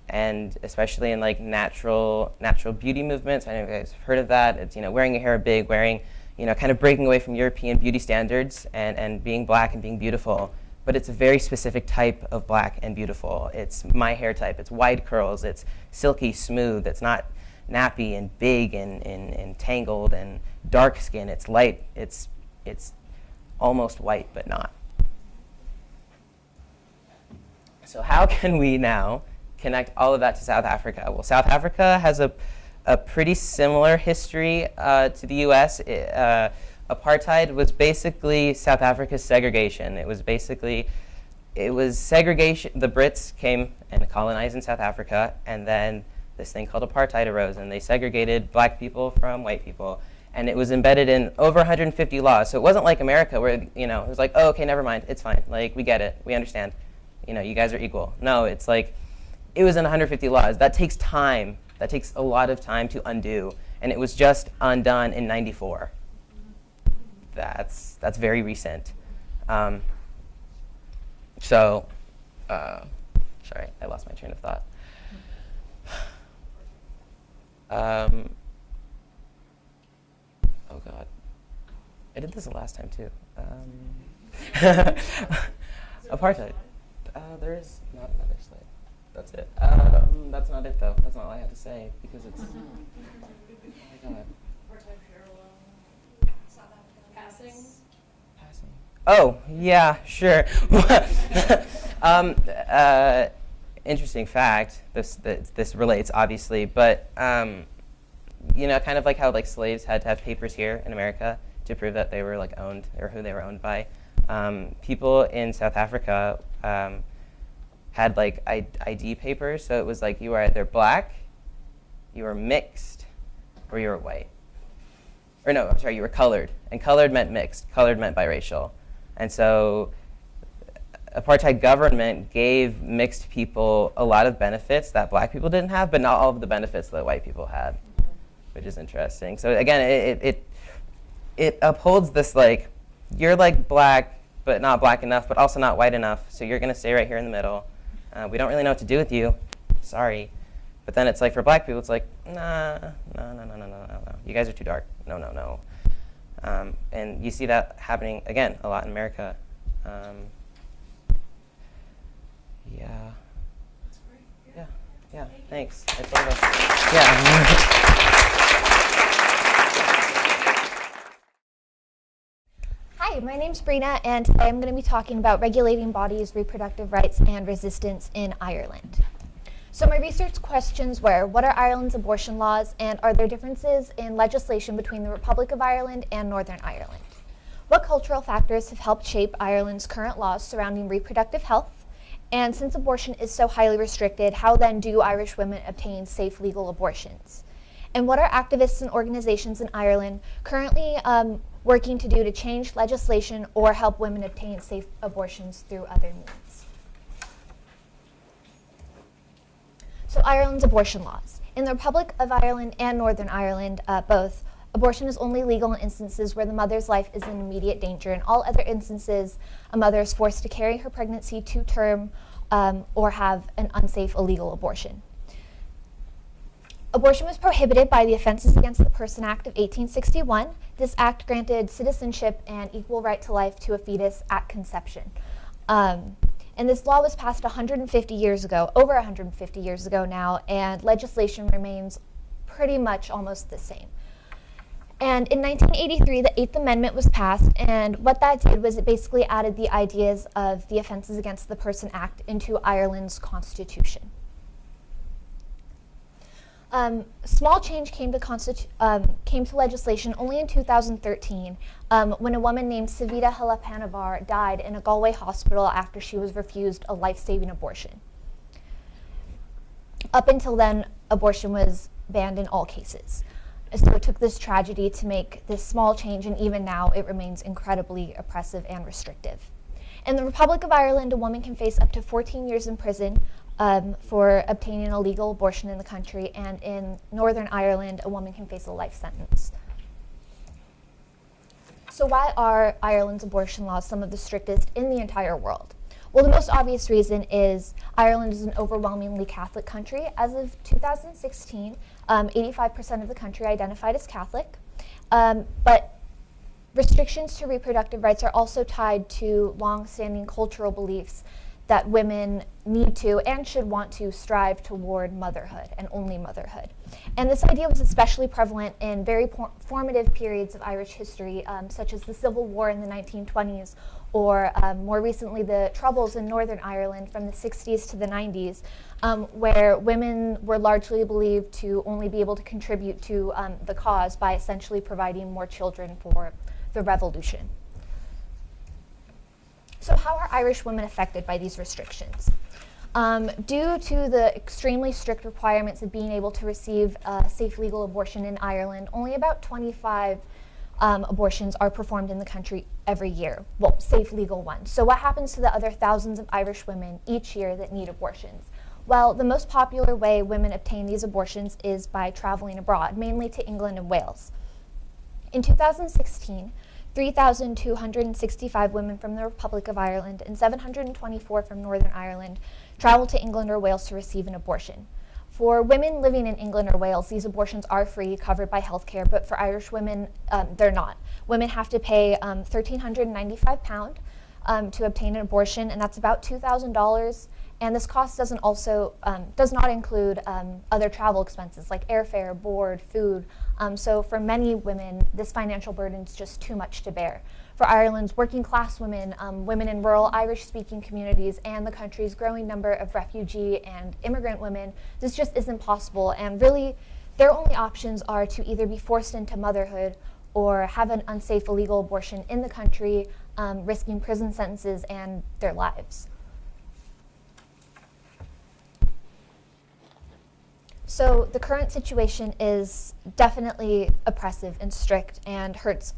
And especially in natural beauty movements, I know you guys have heard of that. It's wearing your hair big, wearing kind of breaking away from European beauty standards and being black and being beautiful. But it's a very specific type of black and beautiful. It's my hair type. It's wide curls. It's silky smooth. It's not nappy and big and tangled and dark skin. It's light. It's almost white, but not. So how can we now connect all of that to South Africa? Well, South Africa has a pretty similar history to the US. Apartheid was basically South Africa's segregation. It was segregation. The Brits came and colonized in South Africa, and then this thing called apartheid arose, and they segregated black people from white people. And it was embedded in over 150 laws. So it wasn't like America where, it was like, oh, okay, never mind, it's fine. We get it, we understand. You guys are equal. No, it's it was in 150 laws. That takes time. That takes a lot of time to undo. And it was just undone in 94. That's very recent. Sorry, I lost my train of thought. Oh God, I did this the last time too. Apartheid. There is not another slide. That's it. That's not it though. That's not all I have to say because it's. Oh my God. Oh, yeah, sure. Interesting fact. This relates, obviously, but kind of like how slaves had to have papers here in America to prove that they were owned or who they were owned by. People in South Africa had ID papers, so it was you were either black, you were mixed, or you were white. Or no, I'm sorry, you were colored, and colored meant mixed. Colored meant biracial. And so apartheid government gave mixed people a lot of benefits that black people didn't have, but not all of the benefits that white people had, which is interesting. So again, it upholds this you're black, but not black enough, but also not white enough, so you're going to stay right here in the middle. We don't really know what to do with you. Sorry. But then it's for black people, it's nah, no. You guys are too dark. No. And you see that happening, again, a lot in America. Yeah. That's great. Yeah, thanks. I thought about,
Hi, my name's Brina, and today I'm going to be talking about regulating bodies, reproductive rights, and resistance in Ireland. So my research questions were, what are Ireland's abortion laws, and are there differences in legislation between the Republic of Ireland and Northern Ireland? What cultural factors have helped shape Ireland's current laws surrounding reproductive health? And since abortion is so highly restricted, how then do Irish women obtain safe legal abortions? And what are activists and organizations in Ireland currently working to do to change legislation or help women obtain safe abortions through other means? So Ireland's abortion laws. In the Republic of Ireland and Northern Ireland, both, Abortion is only legal in instances where the mother's life is in immediate danger. In all other instances, a mother is forced to carry her pregnancy to term or have an unsafe, illegal abortion. Abortion was prohibited by the Offenses Against the Person Act of 1861. This act granted citizenship and equal right to life to a fetus at conception. And this law was passed 150 years ago, over 150 years ago now, and legislation remains pretty much almost the same. And in 1983, the Eighth Amendment was passed, and what that did was it basically added the ideas of the Offenses Against the Person Act into Ireland's constitution. Small change came to legislation only in 2013 when a woman named Savita Halapanavar died in a Galway hospital after she was refused a life-saving abortion. Up until then, abortion was banned in all cases. So it took this tragedy to make this small change, and even now it remains incredibly oppressive and restrictive. In the Republic of Ireland, a woman can face up to 14 years in prison for obtaining a legal abortion in the country, and in Northern Ireland, a woman can face a life sentence. So why are Ireland's abortion laws some of the strictest in the entire world? Well, the most obvious reason is Ireland is an overwhelmingly Catholic country. As of 2016, 85% of the country identified as Catholic, but restrictions to reproductive rights are also tied to long-standing cultural beliefs that women need to and should want to strive toward motherhood and only motherhood. And this idea was especially prevalent in very formative periods of Irish history, such as the Civil War in the 1920s, or more recently the Troubles in Northern Ireland from the 60s to the 90s, where women were largely believed to only be able to contribute to the cause by essentially providing more children for the revolution. So how are Irish women affected by these restrictions? Due to the extremely strict requirements of being able to receive a safe legal abortion in Ireland, only about 25 abortions are performed in the country every year. Well, safe legal ones. So what happens to the other thousands of Irish women each year that need abortions? Well, the most popular way women obtain these abortions is by traveling abroad, mainly to England and Wales. In 2016, 3,265 women from the Republic of Ireland and 724 from Northern Ireland traveled to England or Wales to receive an abortion. For women living in England or Wales, these abortions are free, covered by healthcare, but for Irish women, they're not. Women have to pay £1,395 to obtain an abortion, and that's about $2,000. And this cost does not include other travel expenses like airfare, board, food. So for many women, this financial burden is just too much to bear. For Ireland's working class women, women in rural Irish-speaking communities, and the country's growing number of refugee and immigrant women, this just isn't possible. And really, their only options are to either be forced into motherhood or have an unsafe illegal abortion in the country, risking prison sentences and their lives. So the current situation is definitely oppressive and strict and hurts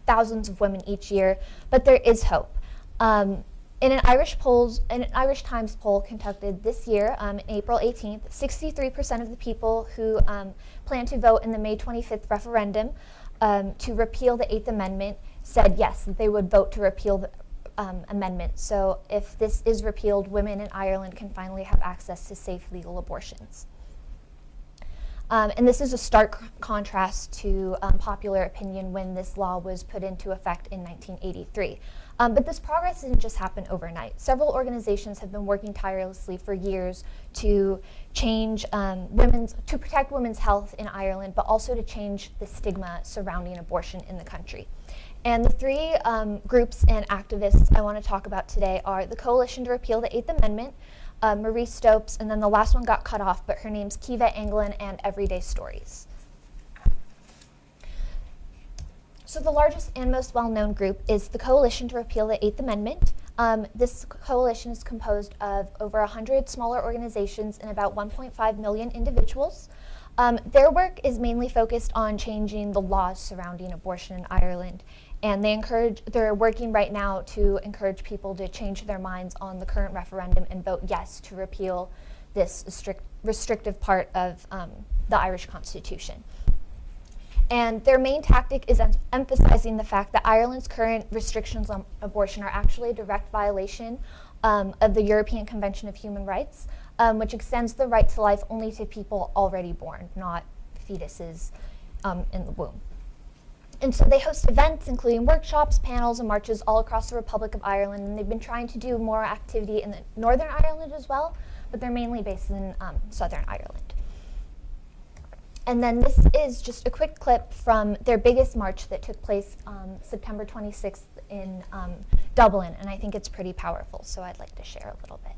thousands of women each year, but there is hope. In an Irish Times poll conducted this year, April 18th, 63% of the people who plan to vote in the May 25th referendum to repeal the Eighth Amendment said yes, that they would vote to repeal the amendment. So if this is repealed, women in Ireland can finally have access to safe legal abortions. And this is a stark contrast to popular opinion when this law was put into effect in 1983. But this progress didn't just happen overnight. Several organizations have been working tirelessly for years to change to protect women's health in Ireland, but also to change the stigma surrounding abortion in the country. And the three groups and activists I want to talk about today are the Coalition to Repeal the Eighth Amendment, Marie Stopes, and then the last one got cut off, but her name's Kiva Anglin, and Everyday Stories. So the largest and most well-known group is the Coalition to Repeal the Eighth Amendment. This coalition is composed of over 100 smaller organizations and about 1.5 million individuals. Their work is mainly focused on changing the laws surrounding abortion in Ireland. And they're working right now to encourage people to change their minds on the current referendum and vote yes to repeal this restrictive part of the Irish Constitution. And their main tactic is emphasizing the fact that Ireland's current restrictions on abortion are actually a direct violation of the European Convention of Human Rights, which extends the right to life only to people already born, not fetuses in the womb. And so they host events, including workshops, panels, and marches all across the Republic of Ireland. And they've been trying to do more activity in Northern Ireland as well, but they're mainly based in Southern Ireland. And then this is just a quick clip from their biggest march that took place September 26th in Dublin. And I think it's pretty powerful, so I'd like to share a little bit.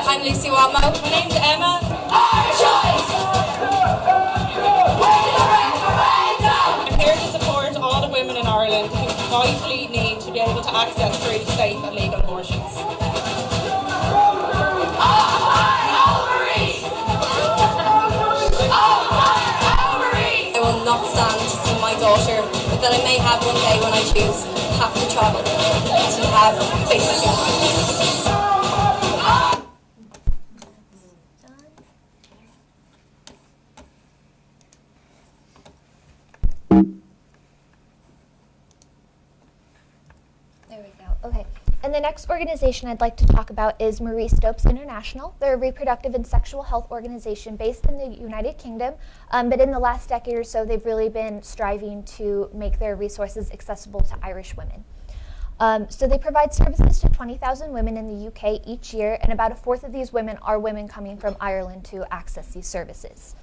I'm Lucy Watmo. My name's Emma. Our choice! I'm here to support all the women in Ireland who vitally need to be able to access free, safe and legal abortions. I will not stand to see my daughter that I may have one day when I choose have to travel to have basic rights.
Okay, and the next organization I'd like to talk about is Marie Stopes International. They're a reproductive and sexual health organization based in the United Kingdom, but in the last decade or so, they've really been striving to make their resources accessible to Irish women. So they provide services to 20,000 women in the UK each year, and about a fourth of these women are women coming from Ireland to access these services.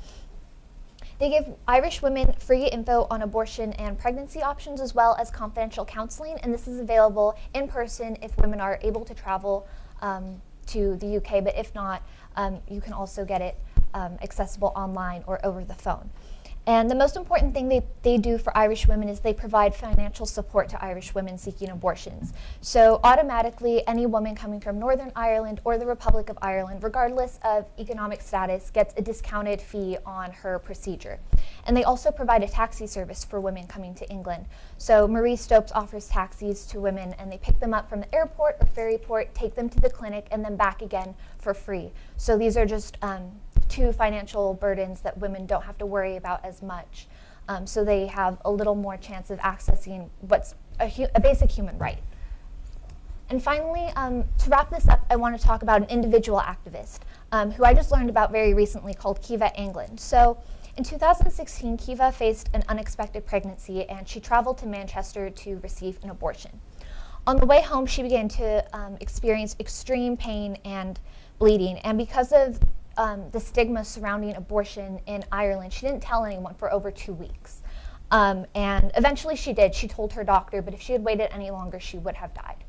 They give Irish women free info on abortion and pregnancy options, as well as confidential counseling, and this is available in person if women are able to travel to the UK, but if not, you can also get it accessible online or over the phone. And the most important thing they do for Irish women is they provide financial support to Irish women seeking abortions. So automatically, any woman coming from Northern Ireland or the Republic of Ireland, regardless of economic status, gets a discounted fee on her procedure. And they also provide a taxi service for women coming to England. So Marie Stopes offers taxis to women, and they pick them up from the airport or ferry port, take them to the clinic, and then back again for free. So these are just two financial burdens that women don't have to worry about as much. So they have a little more chance of accessing what's a basic human right. And finally, to wrap this up, I want to talk about an individual activist who I just learned about very recently, called Kiva England. So in 2016, Kiva faced an unexpected pregnancy, and she traveled to Manchester to receive an abortion. On the way home, she began to experience extreme pain and bleeding, and because of the stigma surrounding abortion in Ireland, she didn't tell anyone for over 2 weeks. And eventually she did. She told her doctor, but if she had waited any longer, she would have died.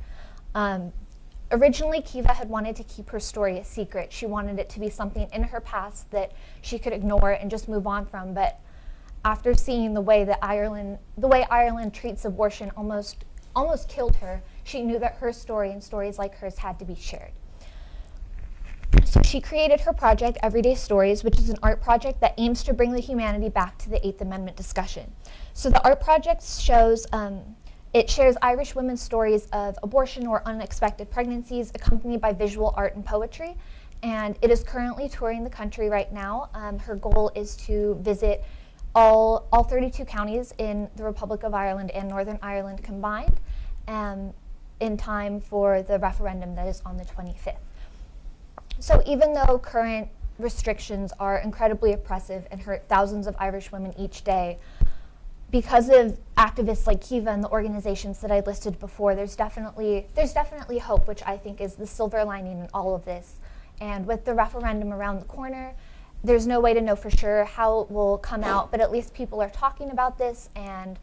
Originally, Kiva had wanted to keep her story a secret. She wanted it to be something in her past that she could ignore and just move on from. But after seeing the way Ireland treats abortion almost killed her, she knew that her story and stories like hers had to be shared. So she created her project, Everyday Stories, which is an art project that aims to bring the humanity back to the 8th Amendment discussion. So the art project shares Irish women's stories of abortion or unexpected pregnancies, accompanied by visual art and poetry. And it is currently touring the country right now. Her goal is to visit all 32 counties in the Republic of Ireland and Northern Ireland combined in time for the referendum that is on the 25th. So even though current restrictions are incredibly oppressive and hurt thousands of Irish women each day, because of activists like Kiva and the organizations that I listed before, there's definitely hope, which I think is the silver lining in all of this. And with the referendum around the corner, there's no way to know for sure how it will come out, but at least people are talking about this, and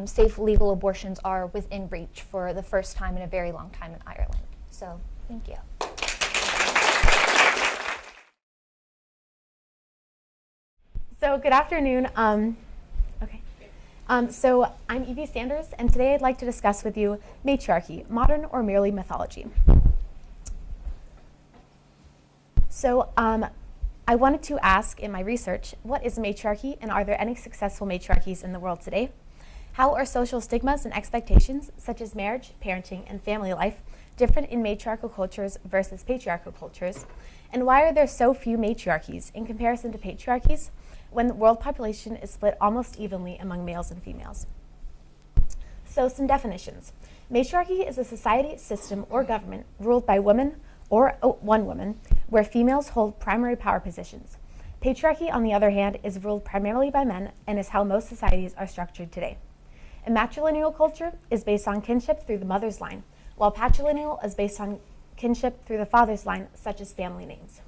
safe legal abortions are within reach for the first time in a very long time in Ireland. So thank you.
So good afternoon. So I'm Evie Sanders, and today I'd like to discuss with you matriarchy, modern or merely mythology. So I wanted to ask in my research, what is matriarchy, and are there any successful matriarchies in the world today? How are social stigmas and expectations, such as marriage, parenting, and family life, different in matriarchal cultures versus patriarchal cultures? And why are there so few matriarchies in comparison to patriarchies when the world population is split almost evenly among males and females? So some definitions. Matriarchy is a society, system, or government ruled by women or one woman, where females hold primary power positions. Patriarchy, on the other hand, is ruled primarily by men and is how most societies are structured today. A matrilineal culture is based on kinship through the mother's line, while patrilineal is based on kinship through the father's line, such as family names.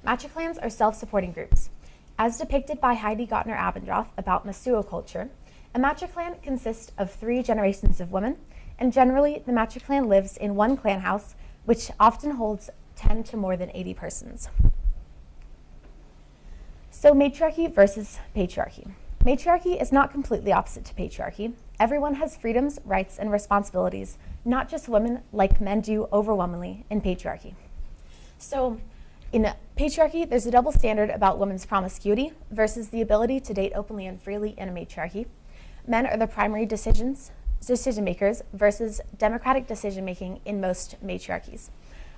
Matriclans are self-supporting groups. As depicted by Heidi Gottner-Abendroth about Masuo culture, a matriclan consists of 3 generations of women, and generally the matriclan lives in one clan house, which often holds 10 to more than 80 persons. So matriarchy versus patriarchy. Matriarchy is not completely opposite to patriarchy. Everyone has freedoms, rights, and responsibilities, not just women like men do overwhelmingly in patriarchy. So in patriarchy, there's a double standard about women's promiscuity versus the ability to date openly and freely in a matriarchy. Men are the primary decision makers versus democratic decision making in most matriarchies.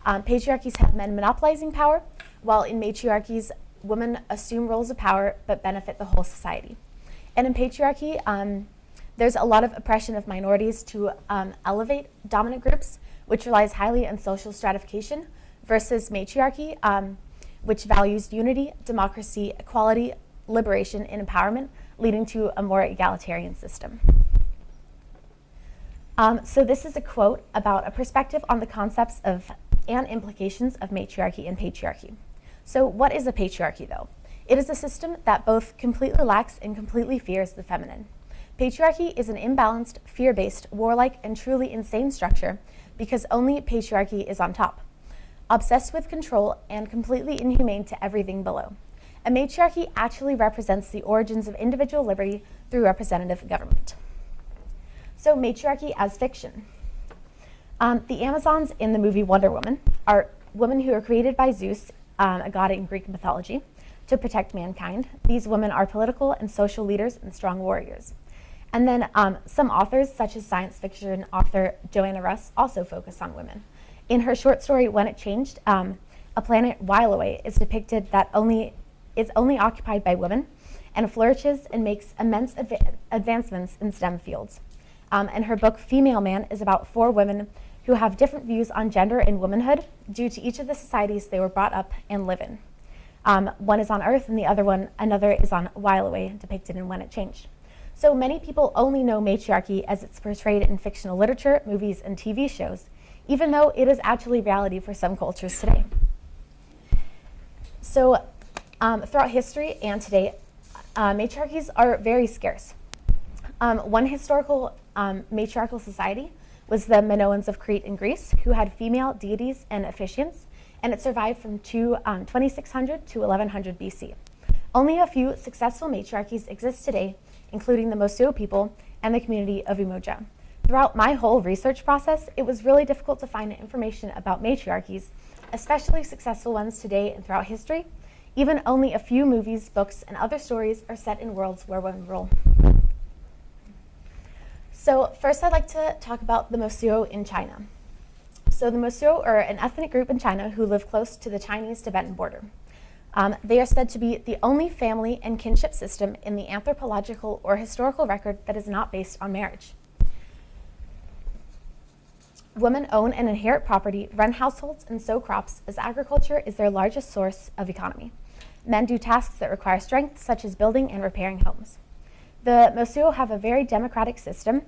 Patriarchies have men monopolizing power, while in matriarchies, women assume roles of power but benefit the whole society. And in patriarchy, there's a lot of oppression of minorities to elevate dominant groups, which relies highly on social stratification, versus matriarchy, which values unity, democracy, equality, liberation, and empowerment, leading to a more egalitarian system. So this is a quote about a perspective on the concepts of and implications of matriarchy and patriarchy. So what is a patriarchy, though? It is a system that both completely lacks and completely fears the feminine. Patriarchy is an imbalanced, fear-based, warlike, and truly insane structure because only patriarchy is on top, obsessed with control and completely inhumane to everything below. A matriarchy actually represents the origins of individual liberty through representative government. So matriarchy as fiction. The Amazons in the movie Wonder Woman are women who are created by Zeus, a god in Greek mythology, to protect mankind. These women are political and social leaders and strong warriors. And then some authors, such as science fiction author Joanna Russ, also focus on women. In her short story, When It Changed, a planet while away is depicted that is only occupied by women and flourishes and makes immense advancements in STEM fields. And her book, Female Man, is about 4 women who have different views on gender and womanhood due to each of the societies they were brought up and live in. One is on Earth and another is on While Away, depicted in When It Changed. So many people only know matriarchy as it's portrayed in fictional literature, movies, and TV shows, even though it is actually reality for some cultures today. So throughout history and today, matriarchies are very scarce. One historical matriarchal society was the Minoans of Crete and Greece, who had female deities and officiants, and it survived from 2600 to 1100 BC. Only a few successful matriarchies exist today, including the Mosio people and the community of Umoja. Throughout my whole research process, it was really difficult to find information about matriarchies, especially successful ones today and throughout history. Even only a few movies, books, and other stories are set in worlds where women rule. So first I'd like to talk about the Mosio in China. So the Mosio are an ethnic group in China who live close to the Chinese-Tibetan border. They are said to be the only family and kinship system in the anthropological or historical record that is not based on marriage. Women own and inherit property, run households, and sow crops, as agriculture is their largest source of economy. Men do tasks that require strength, such as building and repairing homes. The Mosio have a very democratic system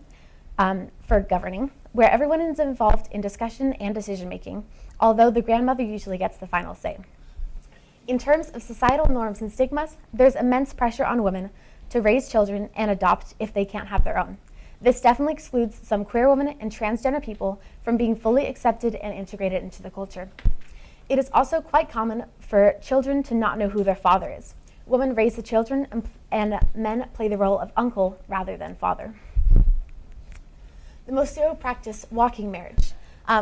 for governing, where everyone is involved in discussion and decision-making, although the grandmother usually gets the final say. In terms of societal norms and stigmas, there's immense pressure on women to raise children and adopt if they can't have their own. This definitely excludes some queer women and transgender people from being fully accepted and integrated into the culture. It is also quite common for children to not know who their father is. Women raise the children, and men play the role of uncle rather than father. The Mosquito practice walking marriage,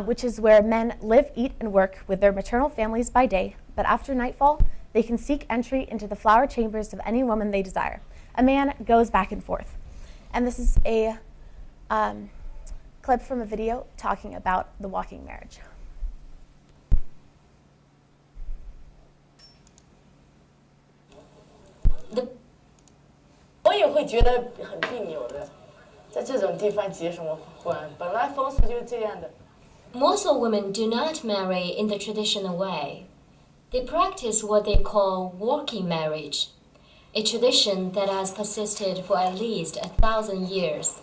which is where men live, eat, and work with their maternal families by day, but after nightfall, they can seek entry into the flower chambers of any woman they desire. A man goes back and forth. And this is a clip from a video talking about the walking marriage.
我也会觉得很别扭的，在这种地方结什么婚？本来风俗就是这样的。
Most of women do not marry in the traditional way. They practice what they call walking marriage, a tradition that has persisted for at least 1,000 years.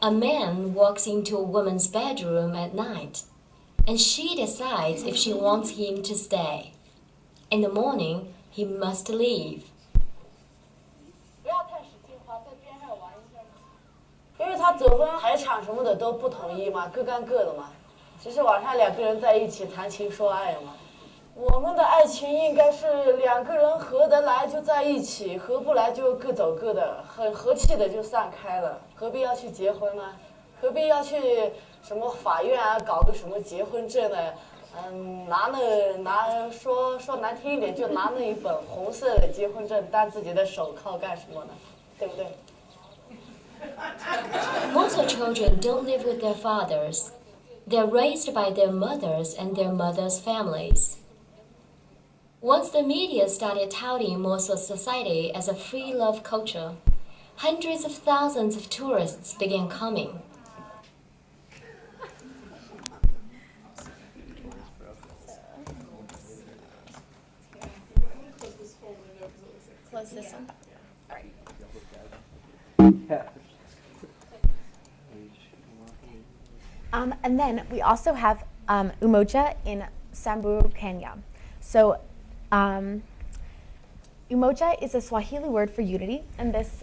A man walks into a woman's bedroom at night, and she decides if she wants him to stay. In the morning, he must leave.
不要太使劲花，在边上玩一下。因为他走婚海场什么的都不统一嘛，各干各的嘛，只是晚上两个人在一起谈情说爱嘛。我们的爱情应该是两个人合得来就在一起，合不来就各走各的，很和气的就散开了，何必要去结婚呢？何必要去什么法院啊，搞个什么结婚证呢？说难听一点，就拿那一本红色的结婚证当自己的手铐干什么呢？对不对？
Most of children don't live with their fathers. They're raised by their mothers and their mothers' families. Once the media started touting Mosul society as a free love culture, hundreds of thousands of tourists began coming.
Close this one. All right. And then we also have Umoja in Samburu, Kenya. So Umoja is a Swahili word for unity, and this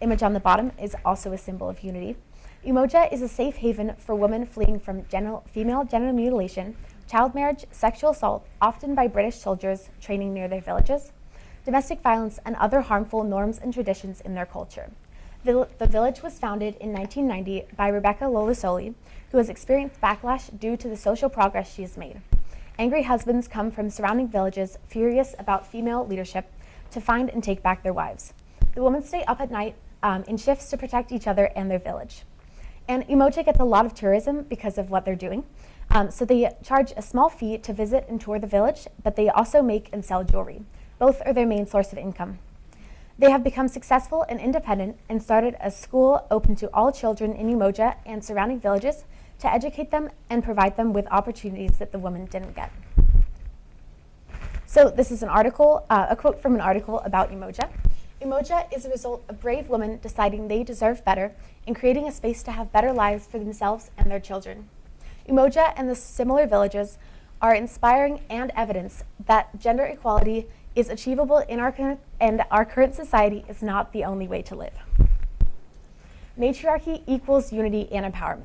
image on the bottom is also a symbol of unity. Umoja is a safe haven for women fleeing from female genital mutilation, child marriage, sexual assault, often by British soldiers training near their villages, domestic violence, and other harmful norms and traditions in their culture. The village was founded in 1990 by Rebecca Lolusoli, who has experienced backlash due to the social progress she has made. Angry husbands come from surrounding villages, furious about female leadership, to find and take back their wives. The women stay up at night in shifts to protect each other and their village. And Umoja gets a lot of tourism because of what they're doing. So they charge a small fee to visit and tour the village, but they also make and sell jewelry. Both are their main source of income. They have become successful and independent and started a school open to all children in Umoja and surrounding villages to educate them and provide them with opportunities that the women didn't get. So this is an article, a quote from an article about Umoja. Umoja is a result of brave women deciding they deserve better and creating a space to have better lives for themselves and their children. Umoja and the similar villages are inspiring and evidence that gender equality is achievable in our current society is not the only way to live. Matriarchy equals unity and empowerment.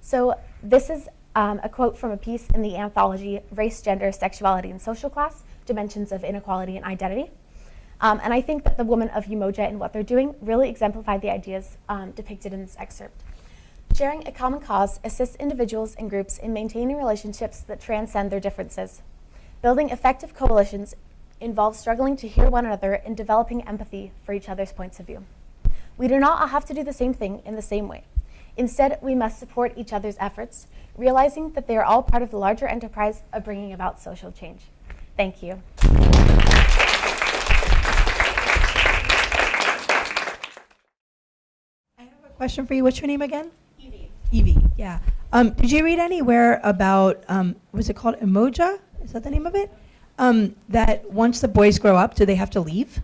So this is a quote from a piece in the anthology Race, Gender, Sexuality, and Social Class, Dimensions of Inequality and Identity. And I think that the women of Umoja and what they're doing really exemplify the ideas depicted in this excerpt. Sharing a common cause assists individuals and groups in maintaining relationships that transcend their differences. Building effective coalitions involves struggling to hear one another and developing empathy for each other's points of view. We do not all have to do the same thing in the same way. Instead, we must support each other's efforts, realizing that they are all part of the larger enterprise of bringing about social change. Thank you.
Question for you. What's your name again? Evie. Evie, yeah. Did you read anywhere about, was it called Umoja? Is that the name of it? That once the boys grow up, do they have to leave?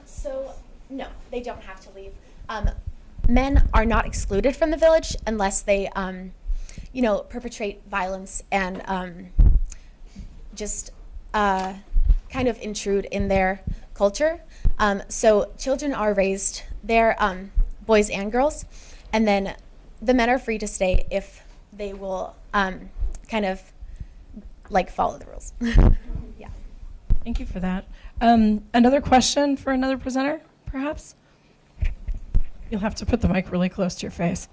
So, no, they don't have to leave. Men are not excluded from the village unless they, perpetrate violence and just kind of intrude in their culture. So children are raised there, boys and girls, and then the men are free to stay if they will kind of follow the rules. Yeah.
Thank you for that. Another question for another presenter, perhaps? You'll have to put the mic really close to your face.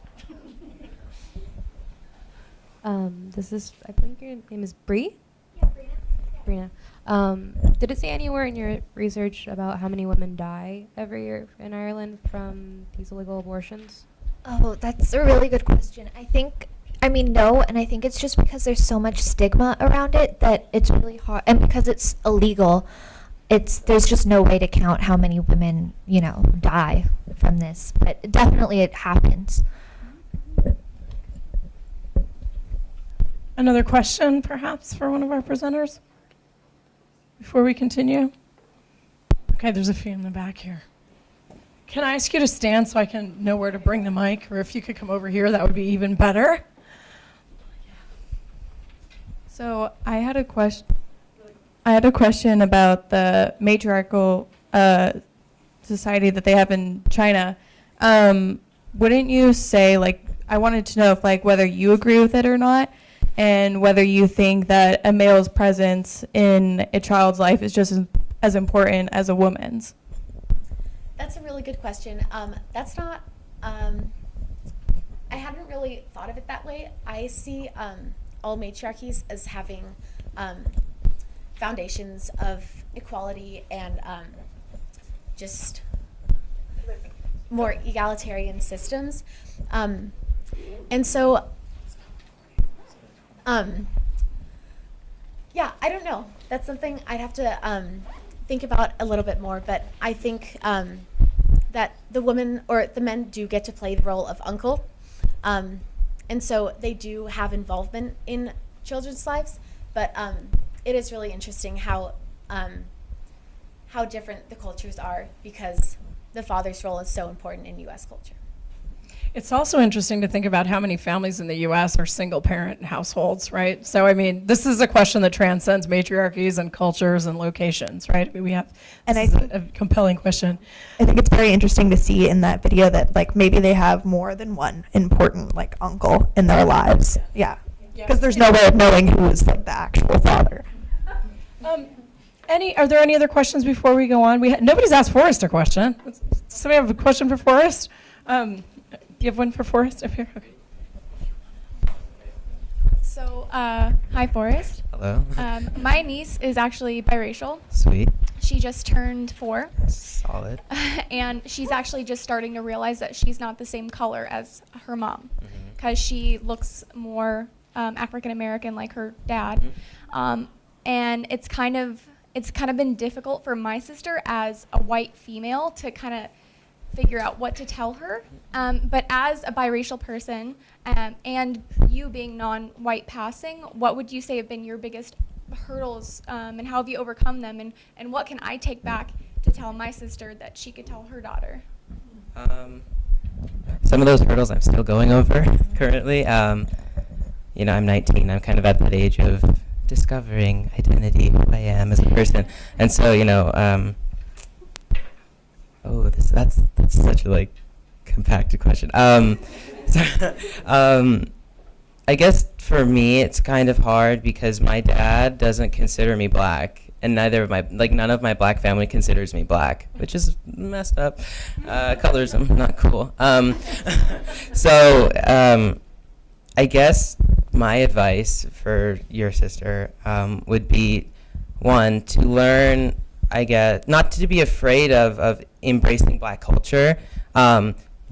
This is, I think your name is Bree? Yeah, Brina. Did it say anywhere in your research about how many women die every year in Ireland from these illegal abortions?
Oh, that's a really good question. No, and I think it's just because there's so much stigma around it that it's really hard, and because it's illegal, there's just no way to count how many women, die from this, but definitely it happens.
Another question, perhaps, for one of our presenters before we continue? Okay, there's a few in the back here. Can I ask you to stand so I can know where to bring the mic, or if you could come over here, that would be even better.
So I had a question about the matriarchal society that they have in China. Wouldn't you say, I wanted to know if whether you agree with it or not, and whether you think that a male's presence in a child's life is just as important as a woman's?
That's a really good question. That's not, I hadn't really thought of it that way. I see all matriarchies as having foundations of equality and just more egalitarian systems. And so, yeah, I don't know. That's something I'd have to think about a little bit more, but I think that the women or the men do get to play the role of uncle. And so they do have involvement in children's lives, but it is really interesting how different the cultures are because the father's role is so important in U.S. culture.
It's also interesting to think about how many families in the U.S. are single-parent households, right? So, this is a question that transcends matriarchies and cultures and locations, right? We have, a compelling question.
I think it's very interesting to see in that video that, maybe they have more than one important, uncle in their lives. Yeah. Because there's no way of knowing who is, the actual father.
Are there any other questions before we go on? Nobody's asked Forrest a question. Does somebody have a question for Forrest? You have one for Forrest up here? Okay.
So, hi, Forrest.
Hello.
My niece is actually biracial.
Sweet.
She just turned 4.
Solid.
And she's actually just starting to realize that she's not the same color as her mom because she looks more African American like her dad. And it's kind of been difficult for my sister as a white female to kind of figure out what to tell her. But as a biracial person and you being non-white passing, what would you say have been your biggest hurdles and how have you overcome them? And what can I take back to tell my sister that she could tell her daughter?
Some of those hurdles I'm still going over currently. I'm 19. I'm kind of at that age of discovering identity, who I am as a person. And so, that's such a compacted question. I guess for me it's kind of hard because my dad doesn't consider me black, and none of my black family considers me black, which is messed up. Colorism, not cool. I guess my advice for your sister would be, one, to learn, not to be afraid of embracing black culture.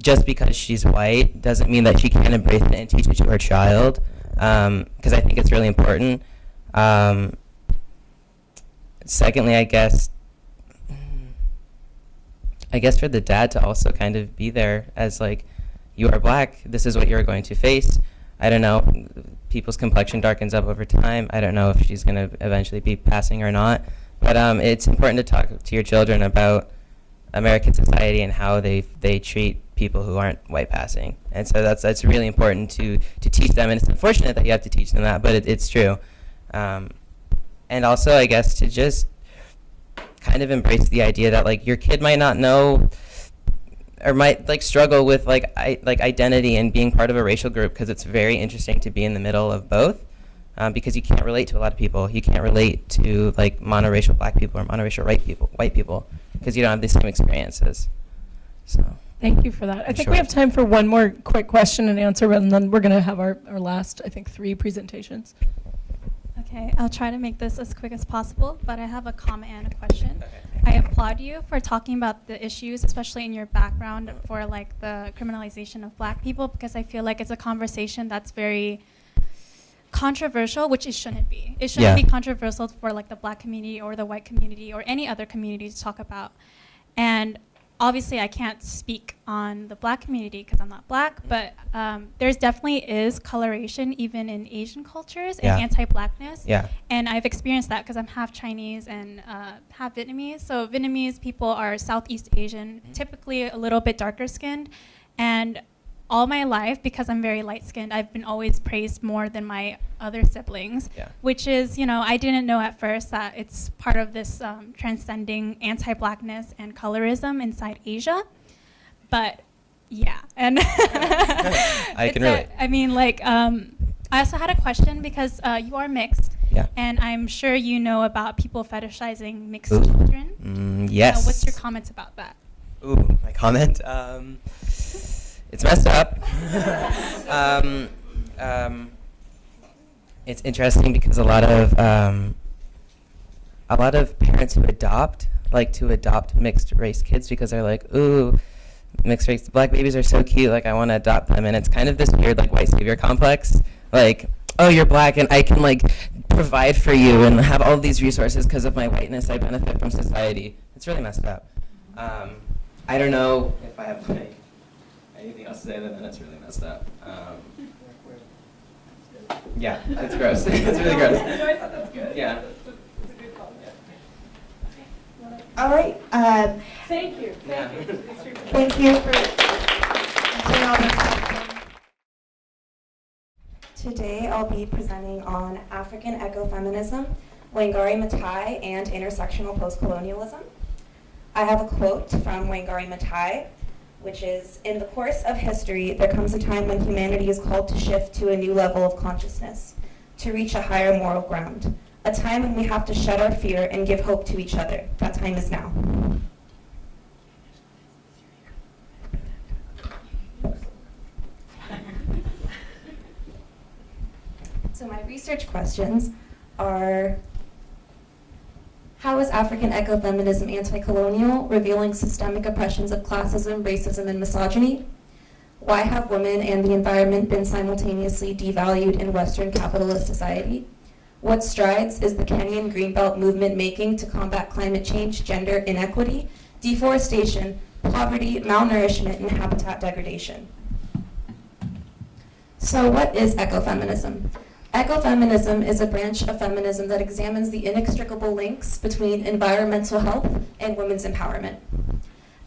Just because she's white doesn't mean that she can't embrace it and teach it to her child, because I think it's really important. Secondly, I guess for the dad to also kind of be there as you are black, this is what you're going to face. I don't know, people's complexion darkens up over time. I don't know if she's going to eventually be passing or not. But it's important to talk to your children about American society and how they treat people who aren't white passing. And so that's really important to teach them. And it's unfortunate that you have to teach them that, but it's true. And also, I guess, to just kind of embrace the idea that your kid might not know or might struggle with identity and being part of a racial group, because it's very interesting to be in the middle of both. because you can't relate to a lot of people. You can't relate to like monoracial black people or monoracial white people, because you don't have the same experiences. So.
Thank you for that. I think we have time for one more quick question and answer, and then we're going to have our last, I think, 3 presentations.
Okay, I'll try to make this as quick as possible, but I have a comment and a question. I applaud you for talking about the issues, especially in your background for like the criminalization of black people, because I feel like it's a conversation that's very controversial, which it shouldn't be. It shouldn't be controversial for like the black community or the white community or any other community to talk about. And obviously I can't speak on the black community because I'm not black, but there's definitely is coloration even in Asian cultures and anti-blackness.
Yeah.
And I've experienced that because I'm half Chinese and half Vietnamese. So Vietnamese people are Southeast Asian, typically a little bit darker skinned. And all my life, because I'm very light-skinned, I've been always praised more than my other siblings, which is, you know, I didn't know at first that it's part of this transcending anti-blackness and colorism inside Asia. But yeah, and
I can relate.
I mean, like, I also had a question because you are mixed, and I'm sure you know about people fetishizing mixed children.
Yes.
What's your comments about that?
Ooh, my comment? It's messed up. It's interesting because a lot of parents who adopt like to adopt mixed race kids because they're like, ooh, mixed race black babies are so cute, like I want to adopt them, and it's kind of this weird like white savior complex, like, oh, you're black and I can like provide for you and have all these resources because of my whiteness. I benefit from society. It's really messed up. I don't know if I have like anything else to say other than it's really messed up. Yeah, it's gross. It's really gross. That's good. Yeah.
It's a good call.
All right.
Thank you. Thank you.
Thank you for answering all those questions. Today I'll be presenting on African ecofeminism, Wangari Maathai, and intersectional postcolonialism. I have a quote from Wangari Maathai, which is, "In the course of history, there comes a time when humanity is called to shift to a new level of consciousness, to reach a higher moral ground, a time when we have to shed our fear and give hope to each other. That time is now." So my research questions are: how is African ecofeminism anti-colonial, revealing systemic oppressions of classism, racism, and misogyny? Why have women and the environment been simultaneously devalued in Western capitalist society? What strides is the Kenyan Greenbelt movement making to combat climate change, gender inequity, deforestation, poverty, malnourishment, and habitat degradation? So what is ecofeminism? Ecofeminism is a branch of feminism that examines the inextricable links between environmental health and women's empowerment.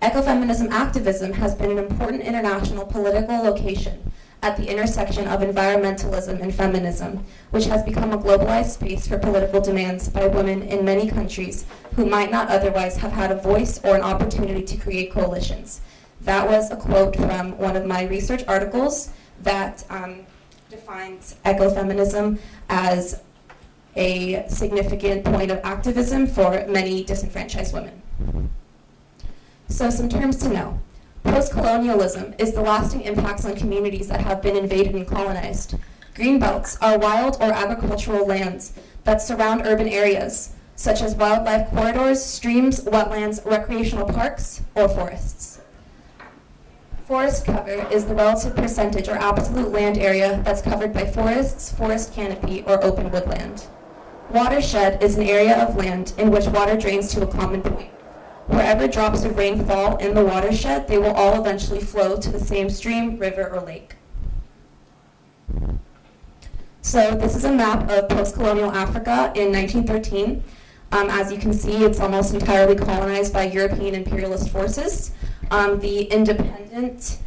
Ecofeminism activism has been an important international political location at the intersection of environmentalism and feminism, which has become a globalized space for political demands by women in many countries who might not otherwise have had a voice or an opportunity to create coalitions. That was a quote from one of my research articles that defines ecofeminism as a significant point of activism for many disenfranchised women. So some terms to know. Post-colonialism is the lasting impacts on communities that have been invaded and colonized. Greenbelts are wild or agricultural lands that surround urban areas, such as wildlife corridors, streams, wetlands, recreational parks, or forests. Forest cover is the relative percentage or absolute land area that's covered by forests, forest canopy, or open woodland. Watershed is an area of land in which water drains to a common point. Wherever drops of rain fall in the watershed, they will all eventually flow to the same stream, river, or lake. So this is a map of post-colonial Africa in 1913. As you can see, it's almost entirely colonized by European imperialist forces. The independent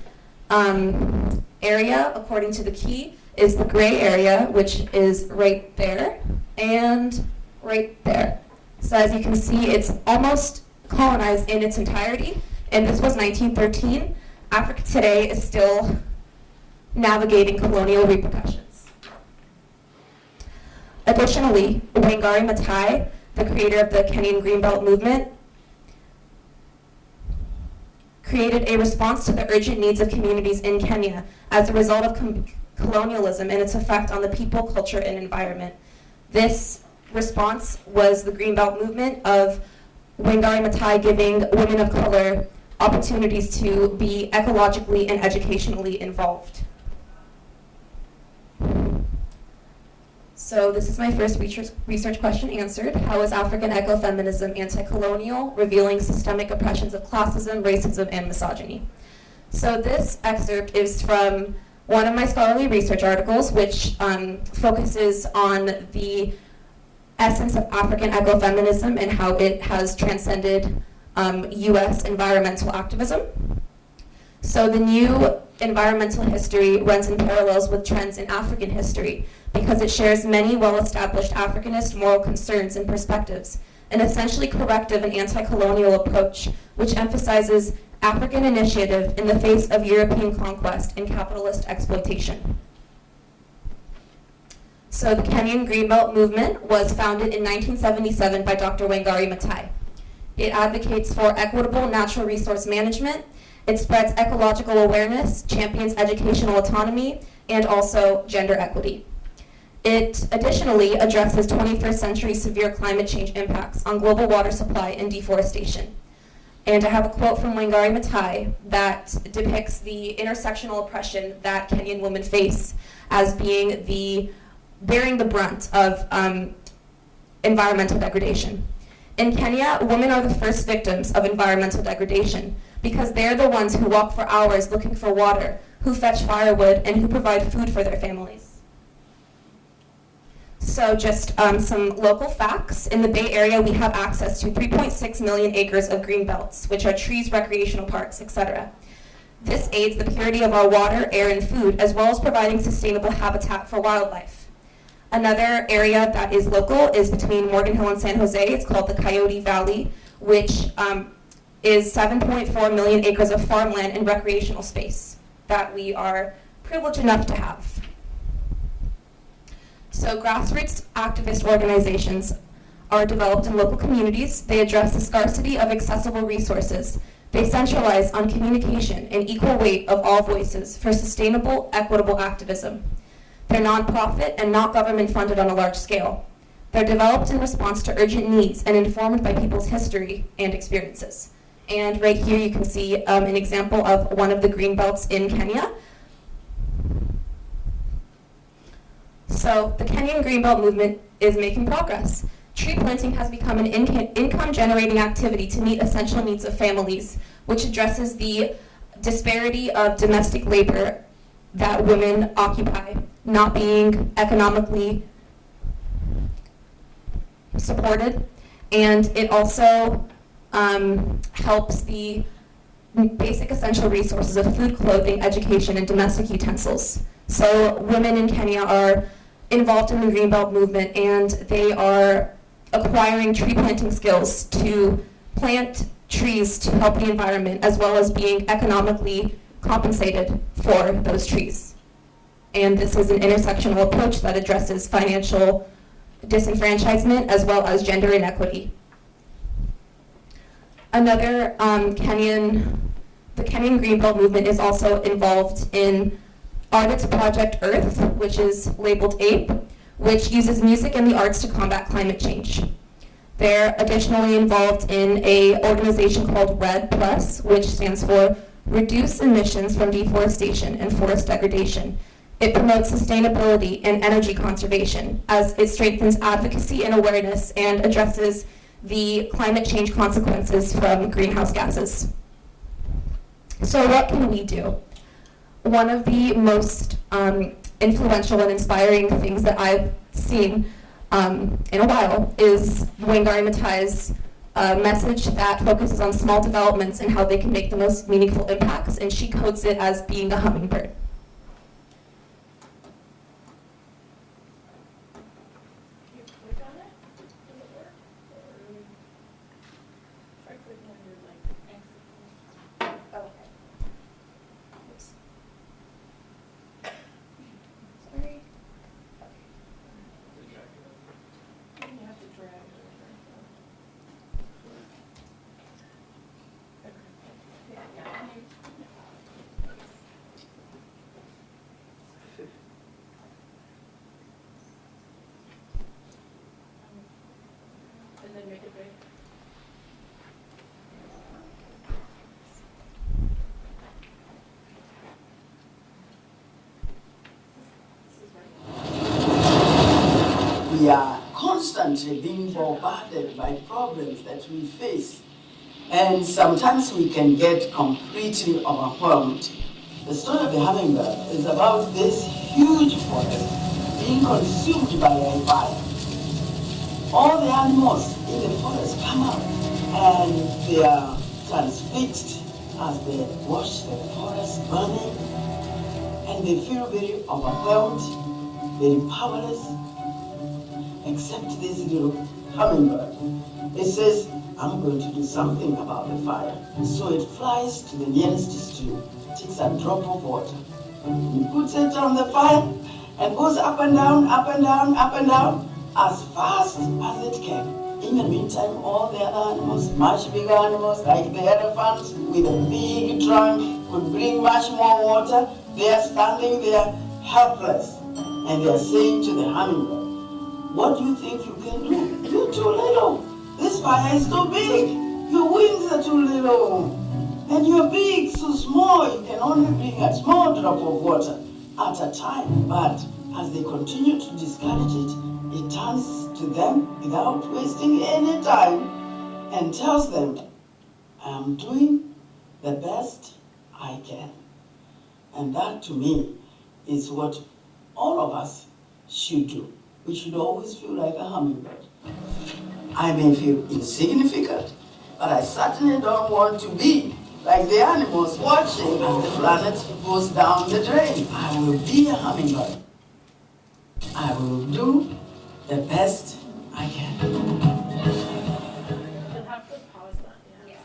area, according to the key, is the gray area, which is right there and right there. So as you can see, it's almost colonized in its entirety, and this was 1913. Africa today is still navigating colonial repercussions.
Additionally, Wangari Maathai, the creator of the Kenyan Greenbelt movement, created a response to the urgent needs of communities in Kenya as a result of colonialism and its effect on the people, culture, and environment. This response was the Greenbelt movement of Wangari Maathai giving women of color opportunities to be ecologically and educationally involved. So this is my first research question answered. How is African ecofeminism anti-colonial, revealing systemic oppressions of classism, racism, and misogyny? So this excerpt is from one of my scholarly research articles, which focuses on the essence of African ecofeminism and how it has transcended US environmental activism. So the new environmental history runs in parallels with trends in African history because it shares many well-established Africanist moral concerns and perspectives, an essentially corrective and anti-colonial approach which emphasizes African initiative in the face of European conquest and capitalist exploitation. So the Kenyan Greenbelt movement was founded in 1977 by Dr. Wangari Maathai. It advocates for equitable natural resource management. It spreads ecological awareness, champions educational autonomy, and also gender equity. It additionally addresses 21st century severe climate change impacts on global water supply and deforestation. And I have a quote from Wangari Maathai that depicts the intersectional oppression that Kenyan women face as being bearing the brunt of environmental degradation. In Kenya, women are the first victims of environmental degradation because they're the ones who walk for hours looking for water, who fetch firewood, and who provide food for their families. So just some local facts. In the Bay Area, we have access to 3.6 million acres of green belts, which are trees, recreational parks, etc. This aids the purity of our water, air, and food, as well as providing sustainable habitat for wildlife. Another area that is local is between Morgan Hill and San Jose. It's called the Coyote Valley, which is 7.4 million acres of farmland and recreational space that we are privileged enough to have. So grassroots activist organizations are developed in local communities. They address the scarcity of accessible resources. They centralize on communication and equal weight of all voices for sustainable, equitable activism. They're nonprofit and not government funded on a large scale. They're developed in response to urgent needs and informed by people's history and experiences. And right here you can see an example of one of the green belts in Kenya. So the Kenyan Greenbelt movement is making progress. Tree planting has become an income-generating activity to meet essential needs of families, which addresses the disparity of domestic labor that women occupy, not being economically supported. And it also helps the basic essential resources of food, clothing, education, and domestic utensils. So women in Kenya are involved in the Greenbelt movement, and they are acquiring tree planting skills to plant trees to help the environment, as well as being economically compensated for those trees. And this is an intersectional approach that addresses financial disenfranchisement as well as gender inequity. Another the Kenyan Greenbelt movement is also involved in Artist's Project Earth, which is labeled APE, which uses music and the arts to combat climate change. They're additionally involved in an organization called RED Plus, which stands for Reduce Emissions from Deforestation and Forest Degradation. It promotes sustainability and energy conservation as it strengthens advocacy and awareness and addresses the climate change consequences from greenhouse gases. So what can we do? One of the most influential and inspiring things that I've seen in a while is Wangari Maathai's message that focuses on small developments and how they can make the most meaningful impacts, and she codes it as being a hummingbird.
it big.
We are constantly being bombarded by problems that we face. And sometimes we can get completely overwhelmed. The story of the hummingbird is about this huge forest being consumed by a fire. All the animals in the forest come out and they are transfixed as they watch the forest burning, and they feel very overwhelmed, very powerless, except this little hummingbird. It says, I'm going to do something about the fire. So it flies to the nearest stream, takes a drop of water, it puts it on the fire, and goes up and down, up and down, up and down, as fast as it can. In the meantime, all the other animals, much bigger animals, like the elephants with a big trunk, could bring much more water. They are standing there helpless, and they are saying to the hummingbird, what do you think you can do? You're too little. This fire is too big. Your wings are too little. And you're big, so small. You can only bring a small drop of water at a time. But as they continue to discourage it, it turns to them without wasting any time and tells them, I'm doing the best I can. And that, to me, is what all of us should do. We should always feel like a hummingbird. I may feel insignificant, but I certainly don't want to be like the animals watching as the planet goes down the drain. I will be a hummingbird. I will do the best I can.
You'll have to pause that. Yeah.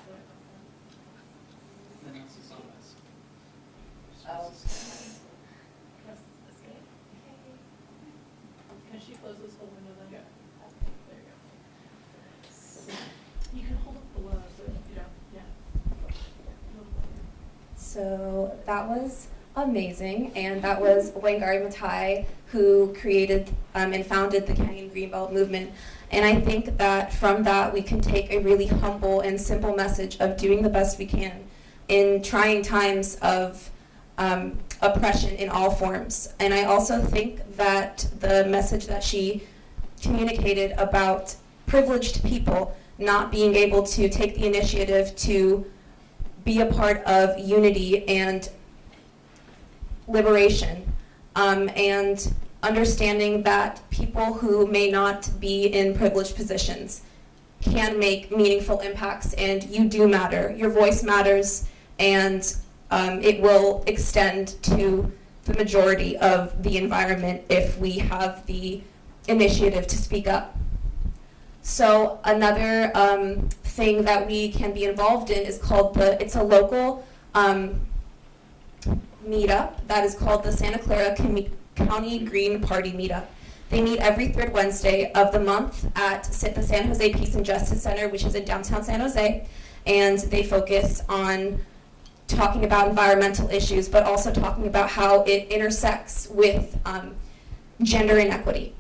Can she close this whole window then? Yeah. There you go. You can hold up below so you don't, yeah.
So that was amazing, and that was Wangari Maathai, who created and founded the Kenyan Greenbelt movement. And I think that from that we can take a really humble and simple message of doing the best we can in trying times of oppression in all forms. And I also think that the message that she communicated about privileged people not being able to take the initiative to be a part of unity and liberation, and understanding that people who may not be in privileged positions can make meaningful impacts, and you do matter. Your voice matters, and it will extend to the majority of the environment if we have the initiative to speak up. So another thing that we can be involved in is called it's a local meetup that is called the Santa Clara County Green Party Meetup. They meet every third Wednesday of the month at the San Jose Peace and Justice Center, which is in downtown San Jose, and they focus on talking about environmental issues, but also talking about how it intersects with gender inequity.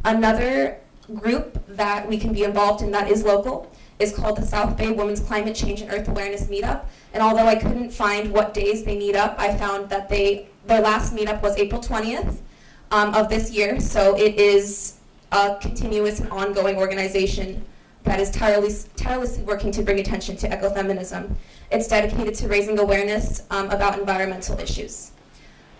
Another group that we can be involved in that is local is called the South Bay Women's Climate Change and Earth Awareness Meetup. And although I couldn't find what days they meet up, I found that their last meetup was April 20th of this year. So it is a continuous and ongoing organization that is tirelessly working to bring attention to ecofeminism. It's dedicated to raising awareness about environmental issues.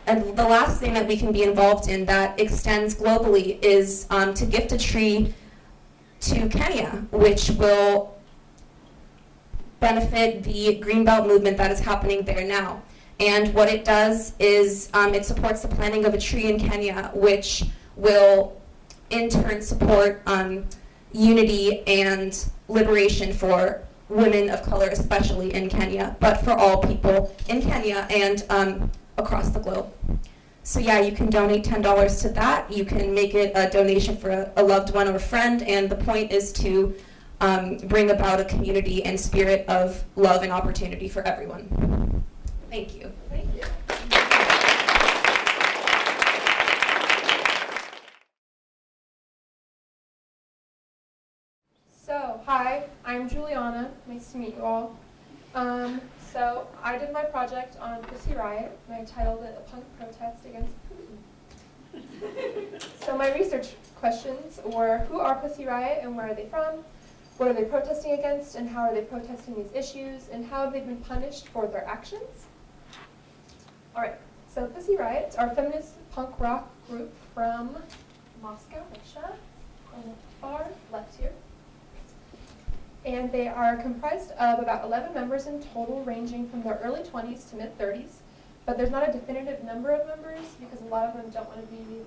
And the last thing that we can be involved in that extends globally is to gift a tree to Kenya, which will benefit the Greenbelt movement that is happening there now. And what it does is it supports the planting of a tree in Kenya, which will in turn support unity and liberation for women of color, especially in Kenya, but for all people in Kenya and across the globe. So yeah, you can donate $10 to that. You can make it a donation for a loved one or a friend, and the point is to bring about a community and spirit of love and opportunity for everyone. Thank you.
Thank you.
So, hi.
I'm Juliana. Nice to meet you all. So I did my project on Pussy Riot, and I titled it A Punk Protest Against Putin. So my research questions were, who are Pussy Riot and where are they from? What are they protesting against, and how are they protesting these issues, and how have they been punished for their actions? All right, so Pussy Riot are a feminist punk rock group from Moscow, Russia, on the far left here. And they are comprised of about 11 members in total, ranging from their early 20s to mid-30s. But there's not a definitive number of members because a lot of them don't want to be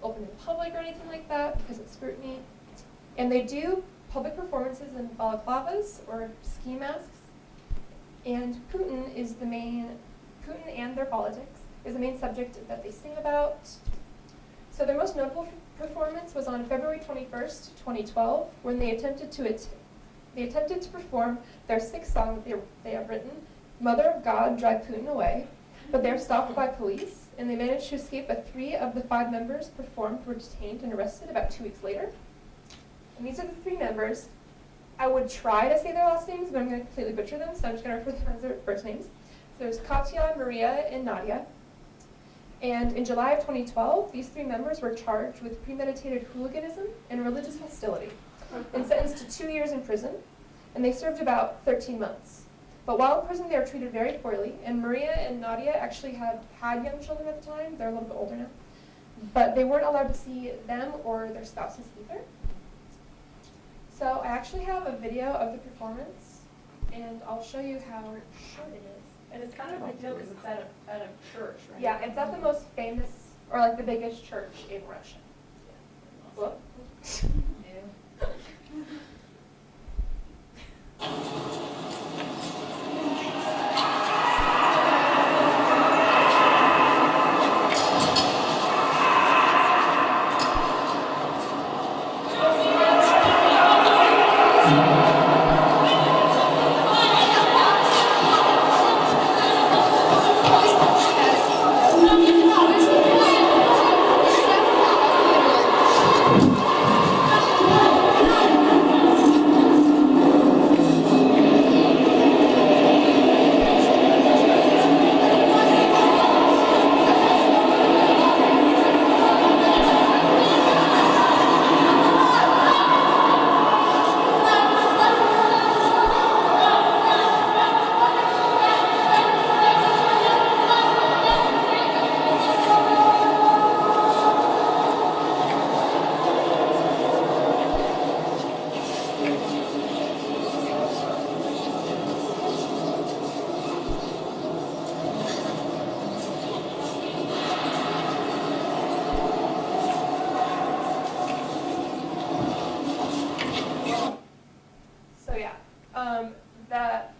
open in public or anything like that because of scrutiny. And they do public performances in balaclavas or ski masks. And Putin and their politics is the main subject that they sing about. So their most notable performance was on February 21st, 2012, when they attempted to perform their sixth song that they have written, Mother of God, Drive Putin Away, but they're stopped by police, and they managed to escape, but 3 of the 5 members performed were detained and arrested about 2 weeks later. And these are the 3 members. I would try to say their last names, but I'm going to completely butcher them, so I'm just going to refer to them as their first names. So there's Katya, Maria, and Nadia. And in July of 2012, these 3 members were charged with premeditated hooliganism and religious hostility and sentenced to 2 years in prison, and they served about 13 months. But while in prison, they were treated very poorly, and Maria and Nadia actually had young children at the time. They're a little bit older now. But they weren't allowed to see them or their spouses either. So I actually have a video of the performance, and I'll show you how short it is.
And it's kind of a big deal because it's at a church, right?
Yeah, it's at the most famous, or like the biggest church in Russia. Whoop.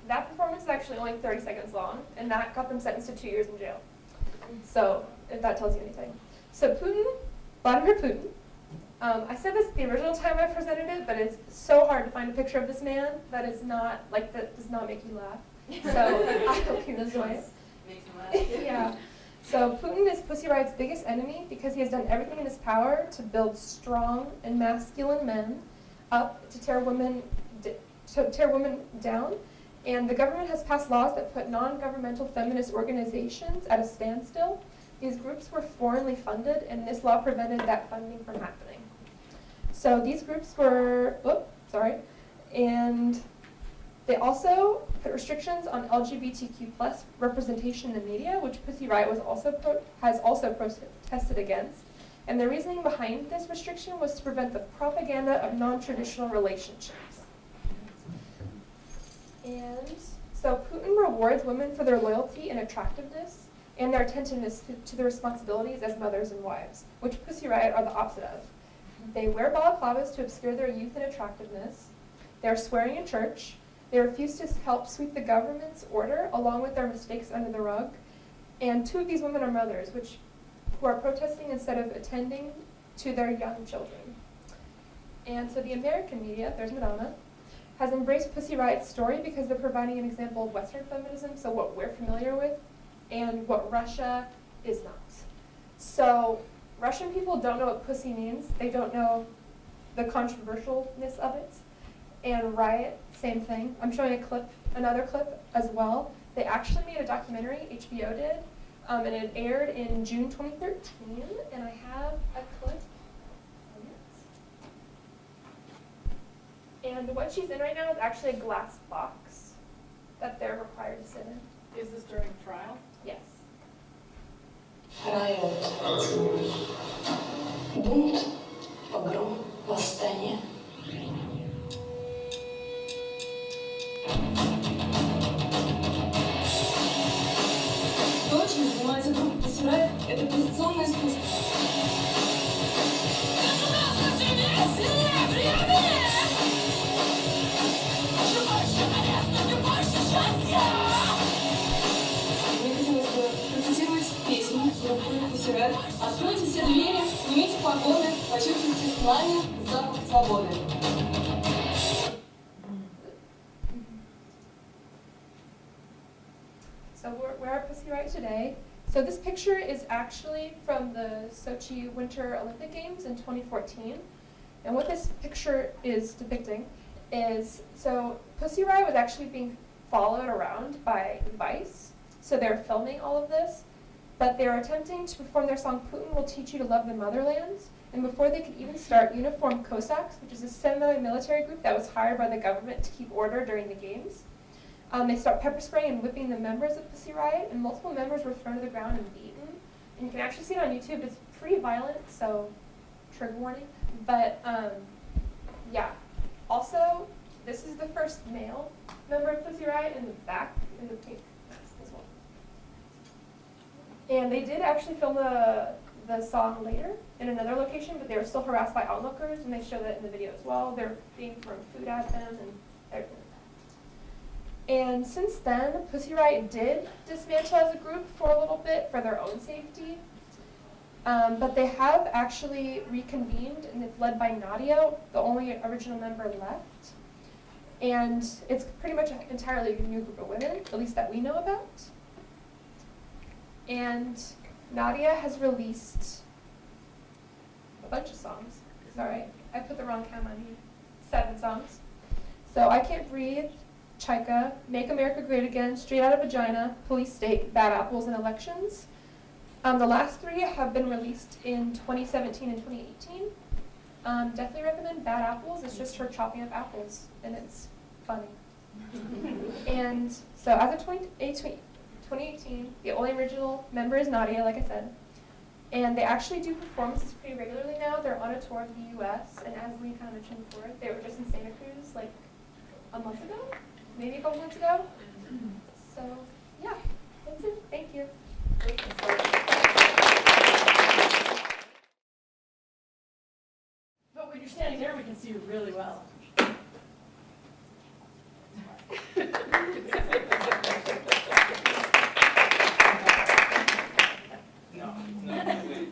That performance is actually only 30 seconds long, and that got them sentenced to 2 years in jail. So, if that tells you anything. So Putin, Vladimir Putin, I said this the original time I presented it, but it's so hard to find a picture of this man that is not, that does not make you laugh. So I hope you enjoy it. Yeah. So Putin is Pussy Riot's biggest enemy because he has done everything in his power to build strong and masculine men up to tear women down. And the government has passed laws that put non-governmental feminist organizations at a standstill. These groups were foreignly funded, and this law prevented that funding from happening. So these groups were, and they also put restrictions on LGBTQ+ representation in the media, which Pussy Riot has also protested against. And the reasoning behind this restriction was to prevent the propaganda of non-traditional relationships. And so Putin rewards women for their loyalty and attractiveness and their attentiveness to their responsibilities as mothers and wives, which Pussy Riot are the opposite of. They wear balaclavas to obscure their youth and attractiveness. They are swearing in church. They refuse to help sweep the government's order along with their mistakes under the rug. And 2 of these women are mothers, who are protesting instead of attending to their young children. And so the American media, there's Madonna, has embraced Pussy Riot's story because they're providing an example of Western feminism, so what we're familiar with, and what Russia is not. So Russian people don't know what pussy means. They don't know the controversialness of it. And Riot, same thing. I'm showing a clip, another clip as well. They actually made a documentary, HBO did, and it aired in June 2013, and I have a clip. And what she's in right now is actually a glass box that they're required to sit in.
Is this during trial?
Yes.
Riot. Бунт, погром, восстание.
То, чем занимается группа Pussy Riot, это позиционное искусство. Мне хотелось бы процитировать песню группы Pussy Riot. Откройте все двери, снимите погоны, почувствуйте с нами запах свободы.
So we're at Pussy Riot today. So this picture is actually from the Sochi Winter Olympic Games in 2014. And what this picture is depicting is, so Pussy Riot was actually being followed around by Vice. So they're filming all of this, but they were attempting to perform their song Putin Will Teach You to Love the Motherland. And before they could even start, uniformed Cossacks, which is a semi-military group that was hired by the government to keep order during the games, they start pepper spraying and whipping the members of Pussy Riot, and multiple members were thrown to the ground and beaten. And you can actually see it on YouTube. It's pretty violent, so trigger warning. But yeah. Also, this is the first male member of Pussy Riot in the back, in the pink mask as well. And they did actually film the song later in another location, but they were still harassed by onlookers, and they show that in the video as well. They're being thrown food at them and everything. And since then, Pussy Riot did dismantle as a group for a little bit for their own safety. But they have actually reconvened, and it's led by Nadia, the only original member left. And it's pretty much entirely a new group of women, at least that we know about. And Nadia has released a bunch of songs. Sorry, I put the wrong cam on you. 7 songs. So I Can't Breathe, Chaika, Make America Great Again, Straight Outta Vagina, Police State, Bad Apples, and Elections. The last 3 have been released in 2017 and 2018. Definitely recommend Bad Apples. It's just her chopping up apples, and it's funny. And so as of 2018, the only original member is Nadia, like I said. And they actually do performances pretty regularly now. They're on a tour of the U.S., and as Lee kind of mentioned before, they were just in Santa Cruz like a month ago, maybe a couple months ago. So yeah, that's it. Thank you.
But when you're standing there, we can see you really well.
No, wait.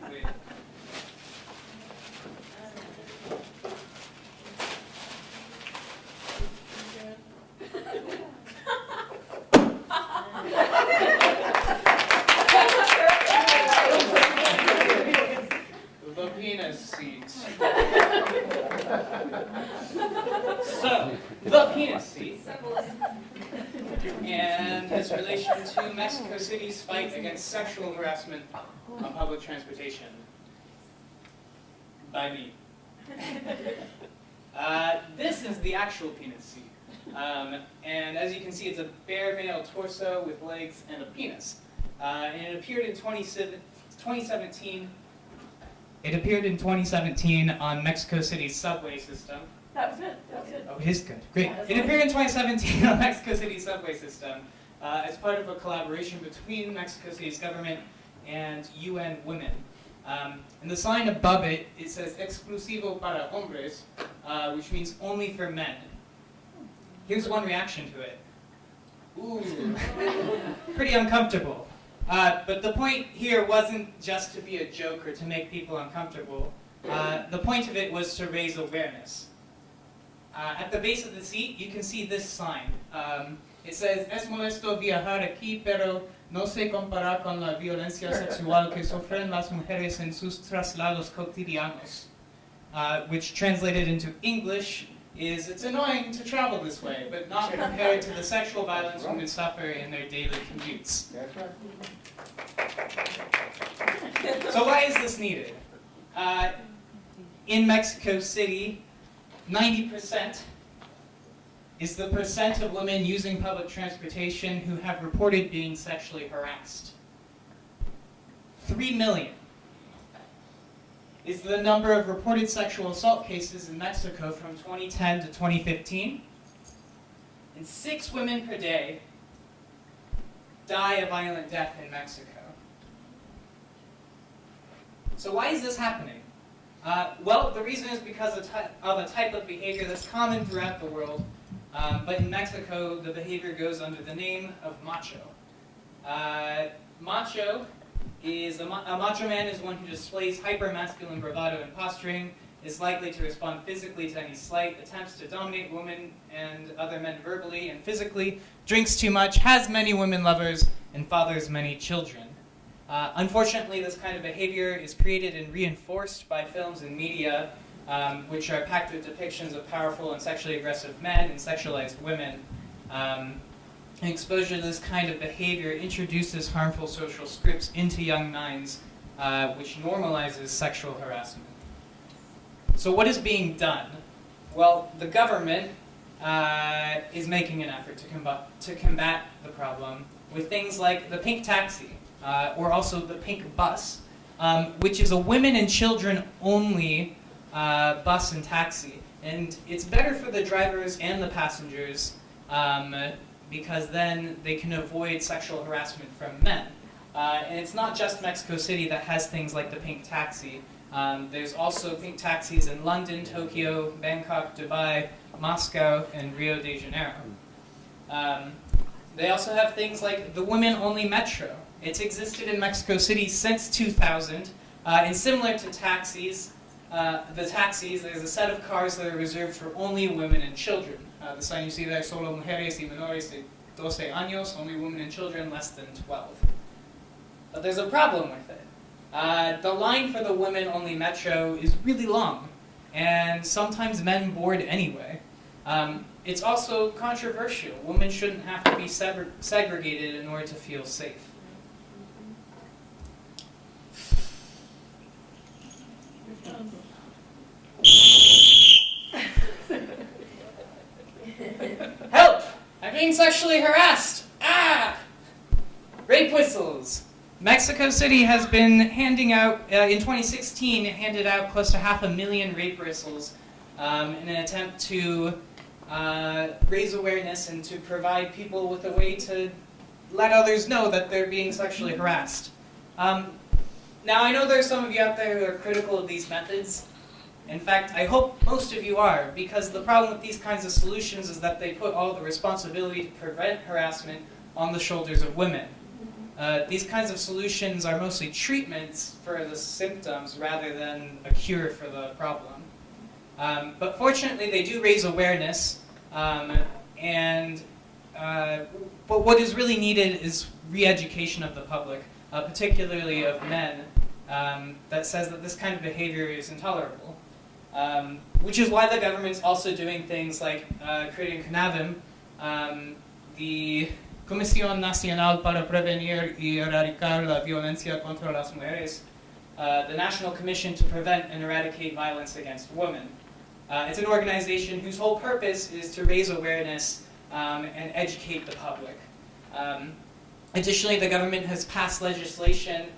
The penis seat. So, the penis seat. And its relation to Mexico City's fight against sexual harassment on public transportation. By me. This is the actual penis seat. And as you can see, it's a bare male torso with legs and a penis. And it appeared in 2017. It appeared in 2017 on Mexico City's subway system.
That was good. That was good.
Oh, it is good. Great. It appeared in 2017 on Mexico City's subway system as part of a collaboration between Mexico City's government and UN Women. And the sign above it, it says exclusivo para hombres, which means only for men. Here's one reaction to it. Ooh, pretty uncomfortable. But the point here wasn't just to be a joke or to make people uncomfortable. The point of it was to raise awareness. At the base of the seat, you can see this sign. It says, es molesto viajar aquí, pero no se compara con la violencia sexual que sufren las mujeres en sus traslados cotidianos. Which translated into English, is it's annoying to travel this way, but not compared to the sexual violence women suffer in their daily commutes.
That's right.
So why is this needed? In Mexico City, 90% is the percent of women using public transportation who have reported being sexually harassed. 3 million is the number of reported sexual assault cases in Mexico from 2010 to 2015. And 6 women per day die a violent death in Mexico. So why is this happening? Well, the reason is because of a type of behavior that's common throughout the world, but in Mexico, the behavior goes under the name of macho. Macho is a macho man is one who displays hyper-masculine bravado and posturing, is likely to respond physically to any slight, attempts to dominate women and other men verbally and physically, drinks too much, has many women lovers, and fathers many children. Unfortunately, this kind of behavior is created and reinforced by films and media, which are packed with depictions of powerful and sexually aggressive men and sexualized women. Exposure to this kind of behavior introduces harmful social scripts into young minds, which normalizes sexual harassment. So what is being done? Well, the government is making an effort to combat the problem with things like the pink taxi, or also the pink bus, which is a women and children only bus and taxi. And it's better for the drivers and the passengers because then they can avoid sexual harassment from men. And it's not just Mexico City that has things like the pink taxi. There's also pink taxis in London, Tokyo, Bangkok, Dubai, Moscow, and Rio de Janeiro. They also have things like the women-only metro. It's existed in Mexico City since 2000, and similar to taxis, there's a set of cars that are reserved for only women and children. The sign you see there, solo mujeres y menores de 12 años, only women and children less than 12. But there's a problem with it. The line for the women-only metro is really long, and sometimes men board anyway. It's also controversial. Women shouldn't have to be segregated in order to feel safe. Help! I'm being sexually harassed! Ah! Rape whistles. Mexico City has been handing out, in 2016, handed out close to 500,000 rape whistles in an attempt to raise awareness and to provide people with a way to let others know that they're being sexually harassed. Now, I know there's some of you out there who are critical of these methods. In fact, I hope most of you are, because the problem with these kinds of solutions is that they put all the responsibility to prevent harassment on the shoulders of women. These kinds of solutions are mostly treatments for the symptoms rather than a cure for the problem. But fortunately, they do raise awareness, but what is really needed is re-education of the public, particularly of men, that says that this kind of behavior is intolerable. Which is why the government's also doing things like creating CNAVIM, the Comisión Nacional para Prevenir y Erradicar la Violencia contra las Mujeres, the National Commission to Prevent and Eradicate Violence Against Women. It's an organization whose whole purpose is to raise awareness and educate the public. Additionally, the government has passed legislation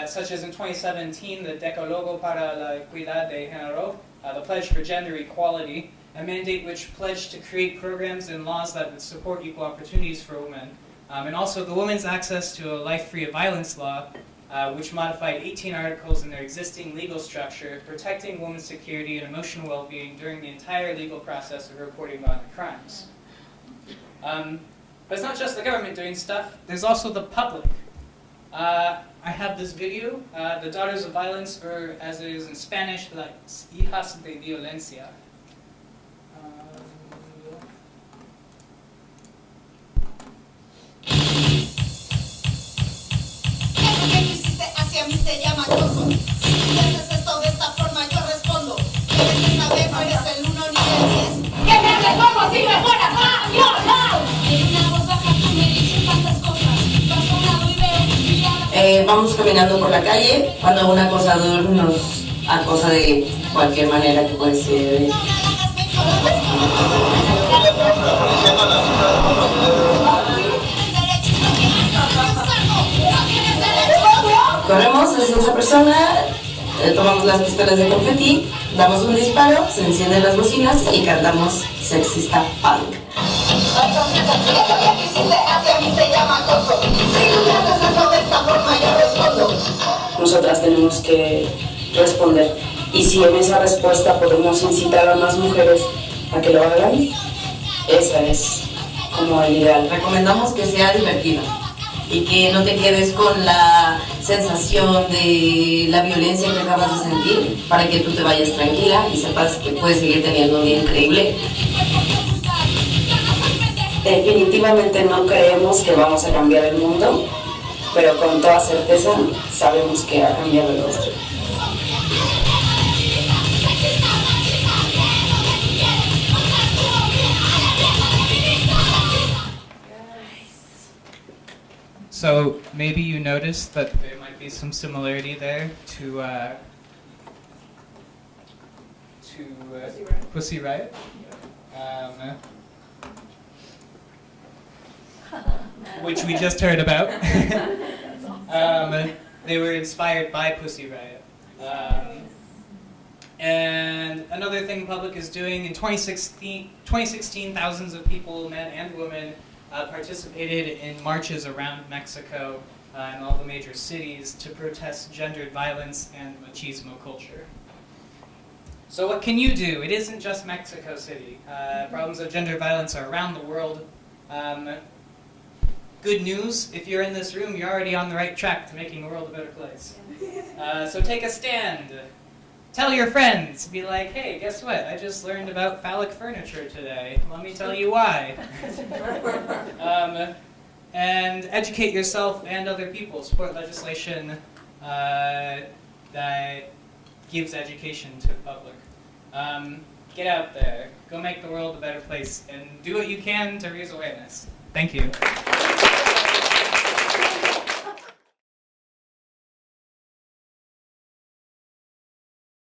such as in 2017, the Decálogo para la Equidad de Género, the Pledge for Gender Equality, a mandate which pledged to create programs and laws that would support equal opportunities for women. And also the Women's Access to a Life Free of Violence Law, which modified 18 articles in their existing legal structure, protecting women's security and emotional well-being during the entire legal process of reporting violent crimes. But it's not just the government doing stuff, there's also the public. I have this video, The Daughters of Violence, or as it is in Spanish, Las Hijas de Violencia.
Eso que hiciste hacia mí se llama acoso. Si haces esto de esta forma, yo respondo. Debes de saber, no eres el uno ni el
Vamos caminando por la calle cuando un acosador nos acosa de cualquier manera que puede ser. Corremos hacia esa persona, tomamos las pistolas de confeti, damos un disparo, se encienden las bocinas y cantamos Sexista Punk. Nosotras tenemos que responder, y si en esa respuesta podemos incitar a más mujeres a que lo hagan, esa es como el ideal. Recomendamos que sea divertido y que no te quedes con la sensación de la violencia que acabas de sentir, para que tú te vayas tranquila y sepas que puedes seguir teniendo un día increíble. Definitivamente no creemos que vamos a cambiar el mundo, pero con toda certeza sabemos que ha cambiado el nuestro.
So maybe you noticed that there might be some similarity there to Pussy Riot. Which we just heard about. They were inspired by Pussy Riot. And another thing Public is doing, in 2016, thousands of people, men and women, participated in marches around Mexico and all the major cities to protest gendered violence and machismo culture. So what can you do? It isn't just Mexico City. Problems of gender violence are around the world. Good news, if you're in this room, you're already on the right track to making the world a better place. So take a stand. Tell your friends. Be like, hey, guess what? I just learned about phallic furniture today. Let me tell you why. And educate yourself and other people. Support legislation that gives education to the public. Get out there. Go make the world a better place. And do what you can to raise awareness. Thank you.